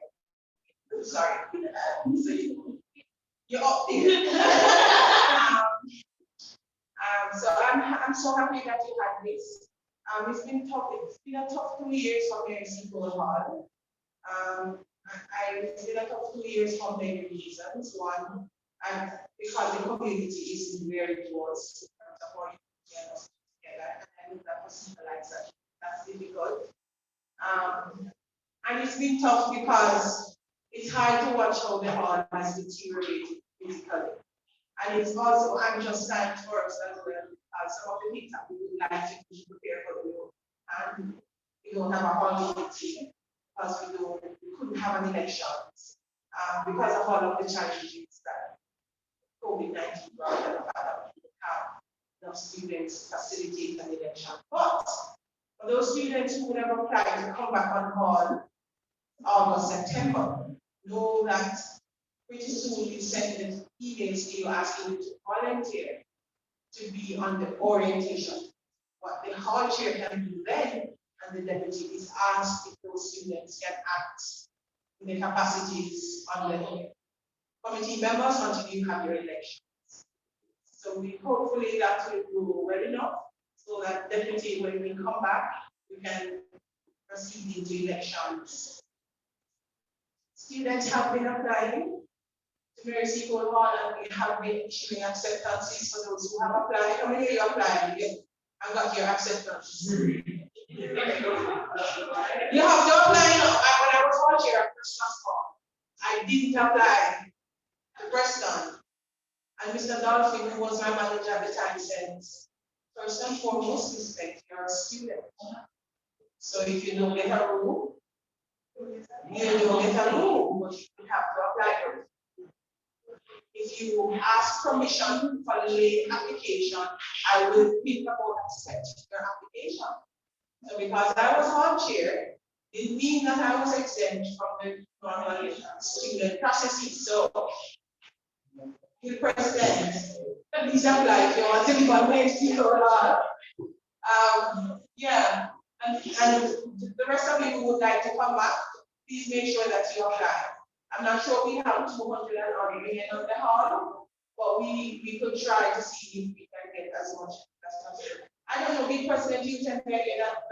I'm sorry. You're up there. So I'm so happy that you had this. It's been a tough 2 years for me in Seacole'S Hall. It's been a tough 2 years for many reasons. One, and because the community is very close, supporting us together, and I think that for Seacole'S that's difficult. And it's been tough because it's hard to watch how the hall has deteriorated physically. And it's also anxious time for us as well, because some of the things that we would like to do prepare for the world. And we don't have a hall meeting because we couldn't have an elections because of all of the challenges that COVID-19 brought and the fact that we didn't have enough students facilitate an election. But for those students who would have applied to come back on hall August, September, know that pretty soon you send an emails to you asking you to volunteer to be on the orientation. What the hall chair can do then, and the deputy is asked if those students can act in the capacities on the committee members until you have your elections. So hopefully that will go well enough so that definitely when we come back, we can proceed into elections. Students have been applying to Mary Seacole'S Hall and we have been issuing acceptances for those who have applied. How many of you applied? I got your acceptance. You have to apply. When I was on here at Christmas Hall, I didn't apply to Preston. And Mr. Dolphin, who was my manager at the time, said, first and foremost, respect you're a student. So if you don't get a room, you don't get a room, but you have to apply for it. If you ask permission for the late application, I will think about accepting your application. So because I was on chair, it means that I was exempt from the normal student processes. So the president, please apply if you want to be on Mary Seacole'S Hall. Yeah, and the rest of you who would like to come back, please make sure that you apply. I'm not sure we have 200 already in the hall, but we could try to see if we can get as much as possible. I don't know, being president, you tend to get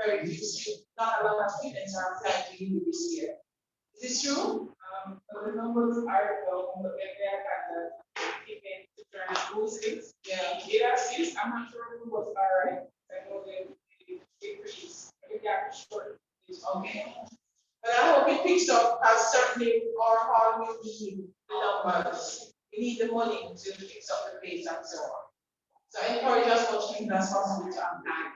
very few students, not a lot of students are applying to you this year. Is this true? The numbers are low, but then they are kind of keeping to try to boost it. Yeah. It assists, I'm not sure who was alright. I know they increase, but they got short. Okay. But I hope it picks up, because certainly our hall will need the numbers. We need the money to fix up the place and so on. So I encourage as much people as possible to apply.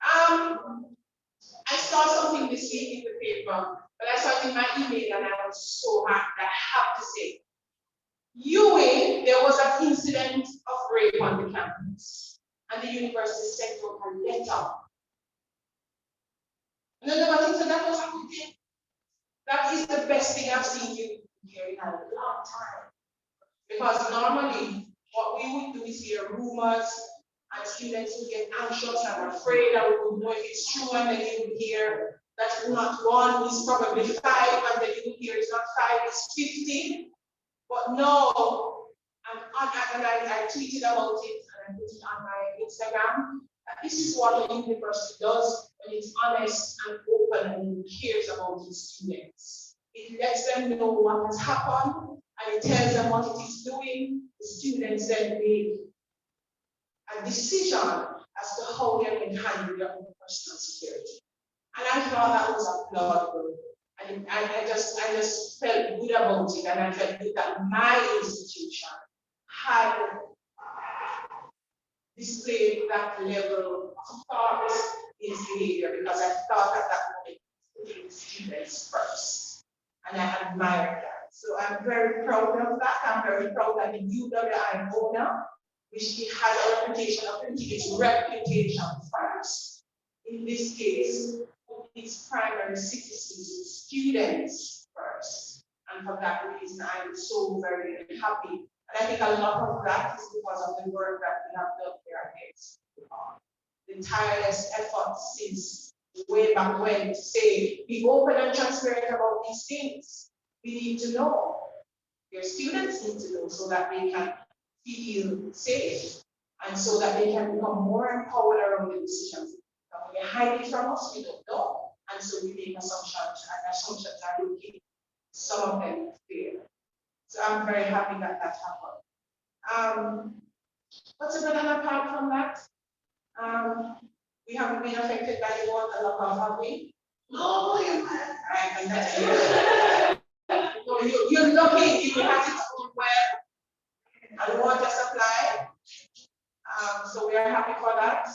I saw something this week in the paper But I saw it in my email and I was so happy. I have to say, UA, there was an incident of rape on the campus, and the university sent out a letter. And nobody said that was a good thing. That is the best thing I've seen you here in a long time. Because normally, what we would do is hear rumors, and students would get anxious and afraid, and we would know if it's true, and then you would hear that not one is probably 5, and then you would hear it's not 5, it's 50. But no, and I tweeted about it and I put it on my Instagram. This is what the university does when it's honest and open and cares about its students. It lets them know what has happened and it tells them what it is doing. The students then make a decision as to how they can handle their own personal security. And I thought that was applaudable. And I just felt good about it, and I felt good that my institution had displayed that level of thought in behavior, because I thought at that moment putting the students first. And I admire that. So I'm very proud of that. I'm very proud that the UWI owner, which it has a reputation of putting its reputation first. In this case, its primary citizens, students first. And for that reason, I'm so very happy. And I think a lot of that is because of the work that we have done here against the tireless effort since way back when to say, be open and transparent about these things. We need to know. Your students need to know so that they can feel safe and so that they can become more empowered around the decisions. When they hide it from us, we don't know. And so we make assumptions, and assumptions are okay. Some of them fail. So I'm very happy that that happened. What's another apart from that? We haven't been affected by the water lockdown, have we? No, you're lucky you had it well and water supply. So we are happy for that.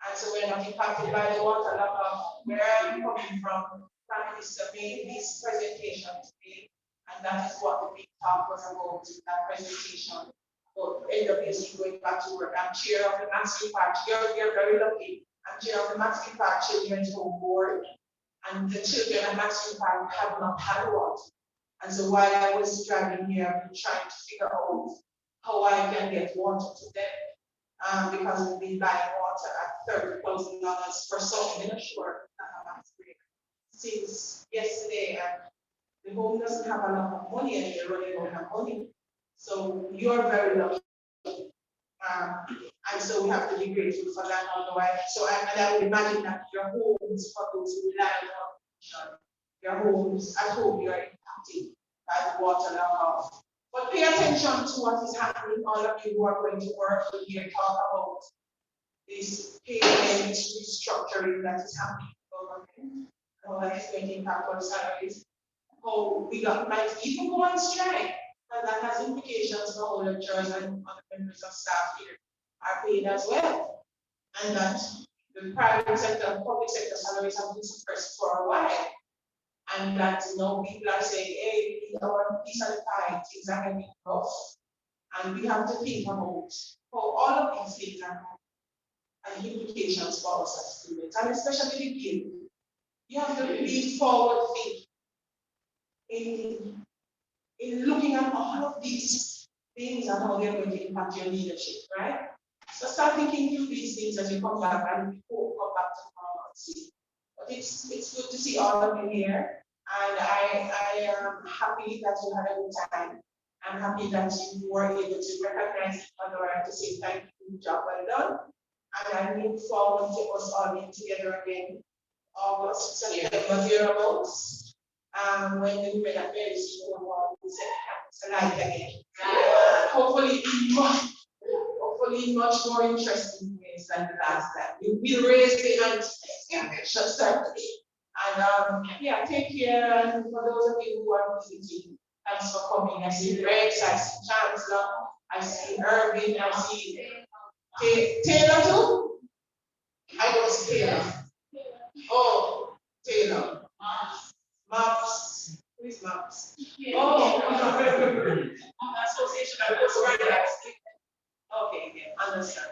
And so we're not impacted by the water lockdown. Where I'm coming from, Prime Minister made this presentation today, and that is what the big talk was about, that presentation about NWC going back to work. I'm chair of the Maxfield Park. You're very lucky. I'm chair of the Maxfield Park Children's Home Board, and the children at Maxfield Park have not had water. And so while I was driving here, I've been trying to figure out how I can get water to them. Because we've been buying water at $30,000 for something, I'm not sure since yesterday, and the home doesn't have a lot of money, and they really don't have money. So you're very lucky. And so we have to be grateful for that. And I would imagine that your homes, for those who rely on water, your homes at home, you're impacted by the water lockout. But pay attention to what is happening. All of you who are going to work will hear talk about this payment restructuring that is happening in government. How that is going to impact our salaries. How we might even go on strike. And that has implications for all lecturers and other members of staff here are paid as well. And that the private sector and public sector salaries have been suppressed for a while. And that now people are saying, hey, we need our piece of the pie, things are getting rough. And we have to think about how all of these things are and implications for us as students, and especially the youth. You have to be forward thinking in looking at all of these things and how they're going to impact your leadership, right? So start thinking through these things as you come back and before come back to see. But it's good to see all of you here. And I am happy that you had a good time. I'm happy that you were able to recognize each other and to say thank you, job well done. And I look forward to us all being together again August, September, thereabouts. When the women at Mary Seacole'S will set light again. Hopefully much more interesting ways than the last time. We'll raise the ante, certainly. And yeah, take care. And for those of you who are visiting, thanks for coming. I see Rex, I see Chancellor, I see Irving, I see Taylor too? I don't see Taylor. Oh, Taylor. Maps. Who is Maps? Oh, Association of Coast Riders. Okay, yeah, understand.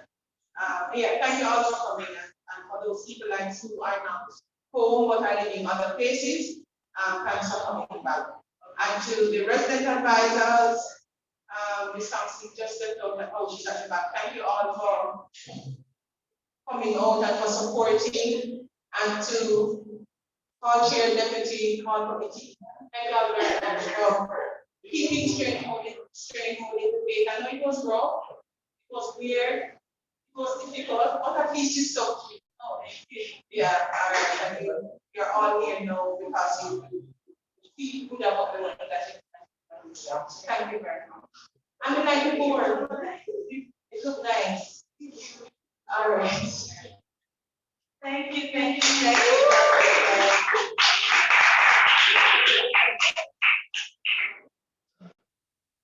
Yeah, thank you all for coming and for those people like who are not home but are living other places, thanks for coming back. And to the resident advisors, Ms. Thompson just said, oh, she's at the back. Thank you all for coming out and for supporting, and to all chair, deputy, all committee. Thank you all very much for keeping straight holding the faith. I know it was rough, it was weird, it was difficult, but at least you stuck to it. Oh, yeah, all right. I mean, you're all here now because you feel good about the work that you do. Thank you very much. I'm in like the board. It looks nice. All right. Thank you, thank you, thank you.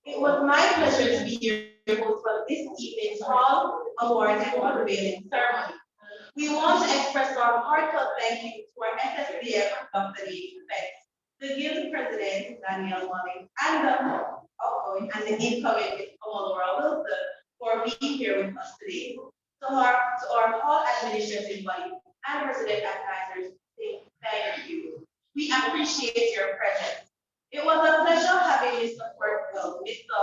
It was my pleasure to be your host for this evening's Hall Awards and Unveiling ceremony. We want to express our heartfelt thank you to our SSDF company, the Guild President, Daniel Walling, and the outgoing and the incoming Laura Wilson for being here with us today. To our hall administrative body and resident advisors, thank you. We appreciate your presence. It was a pleasure having Mr. Portville, Mr.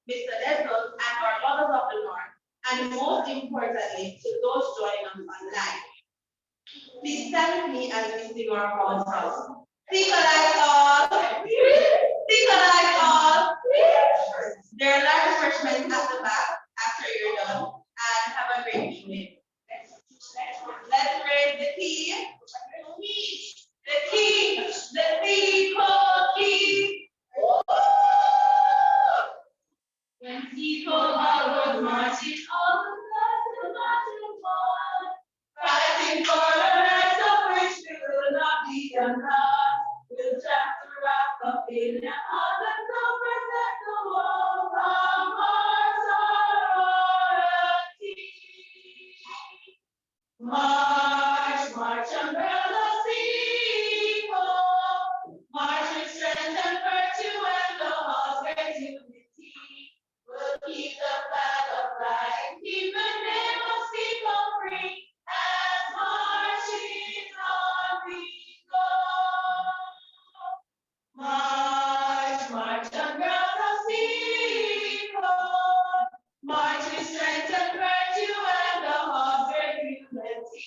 Leslie, and our mothers of the North, and most importantly, to those joining us online. Please stand with me as we sing our call house. Think alike all. Think alike all. There are live refreshments at the back after you're done, and have a great evening. Let's raise the key. The key. The Seacole's key. When Seacole's was marching on the mountain wall, fighting for the rights of which we will not be undone. We'll track the rock of failure on the top protect the wall from our sorority. March, march, umbrella, Seacole's. March with strength and virtue and the heart's great unity. We'll keep the flag upright, keep the name of Seacole's free, as marching on we go. March, march, umbrella, Seacole's. March with strength and virtue and the heart's great unity.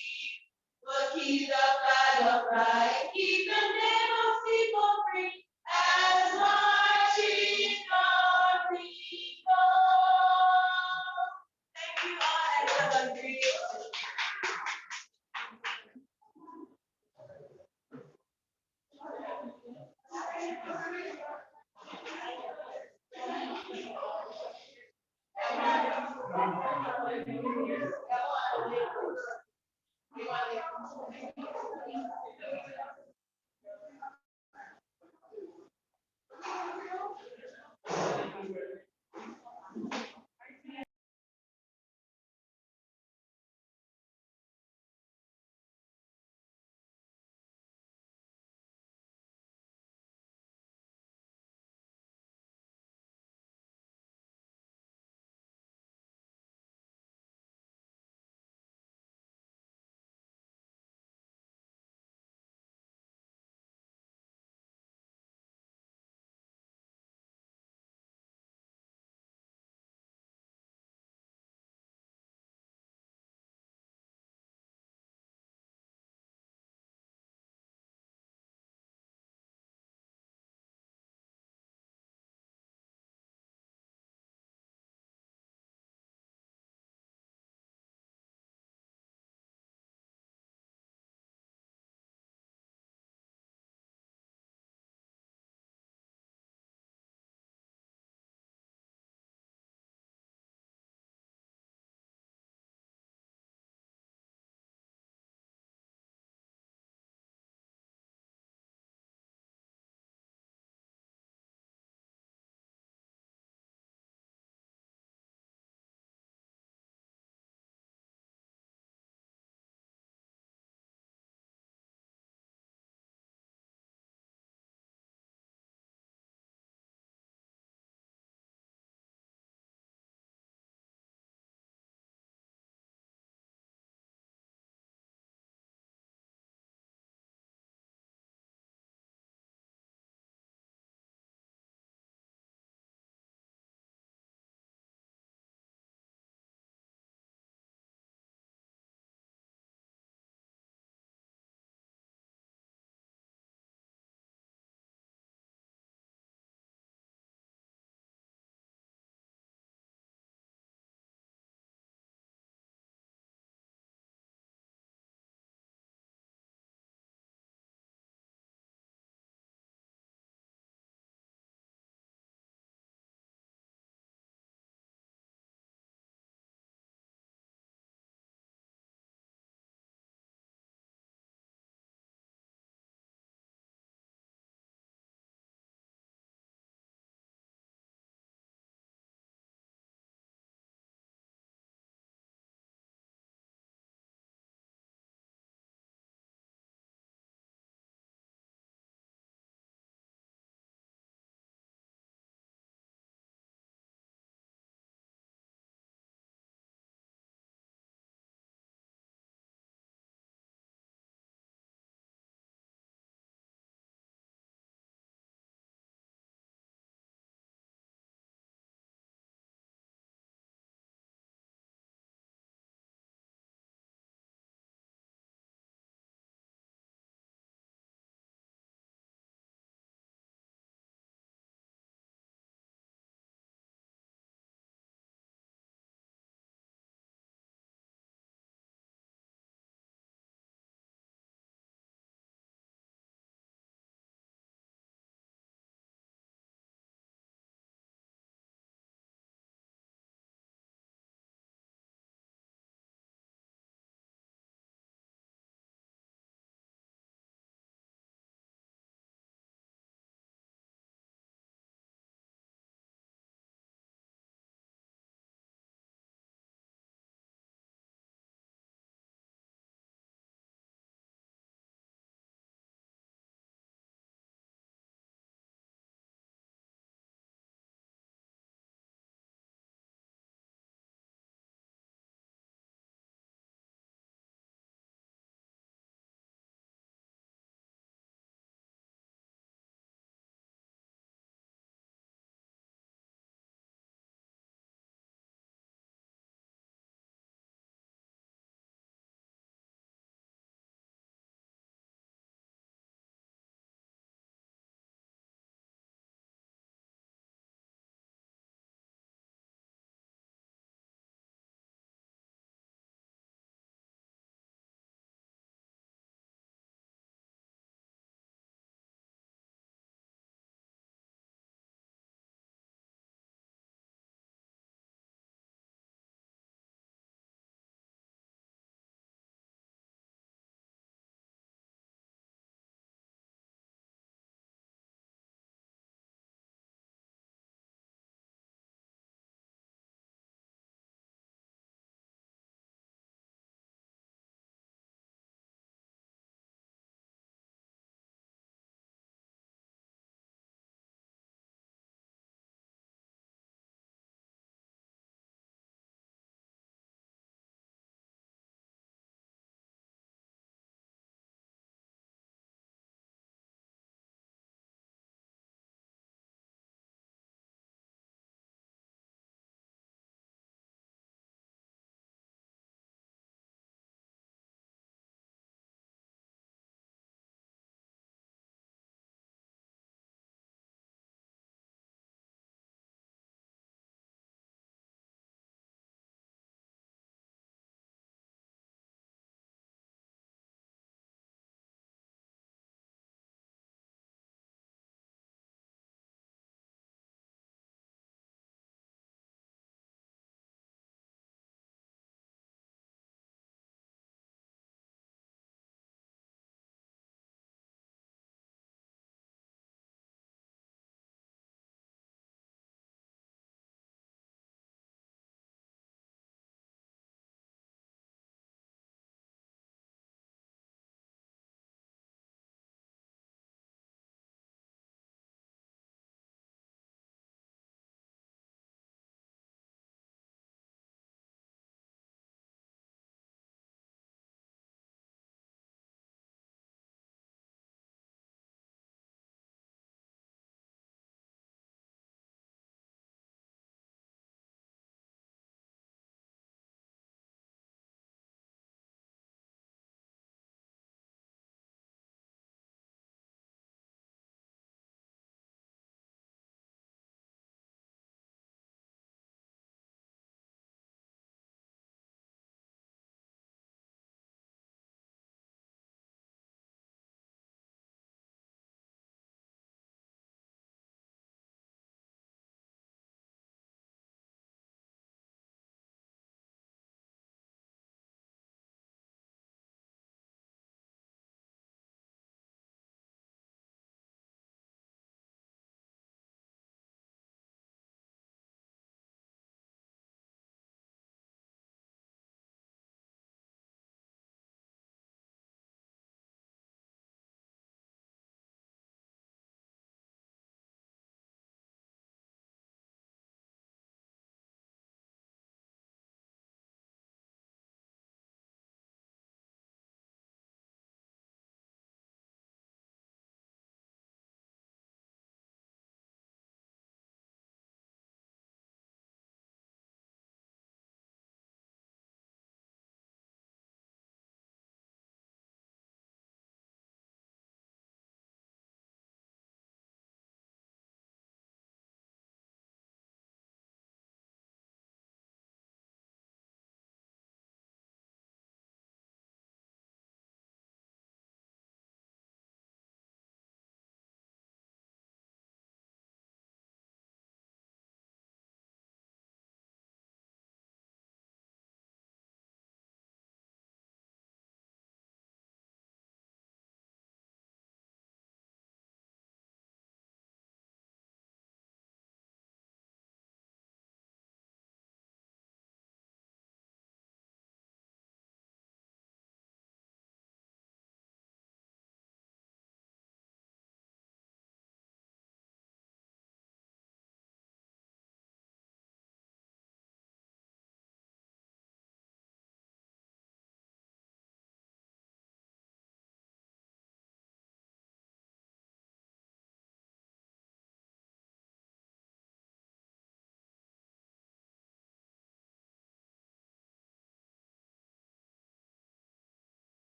We'll keep the flag upright, keep the name of Seacole's free, as marching on we go. Thank you all and have a great day.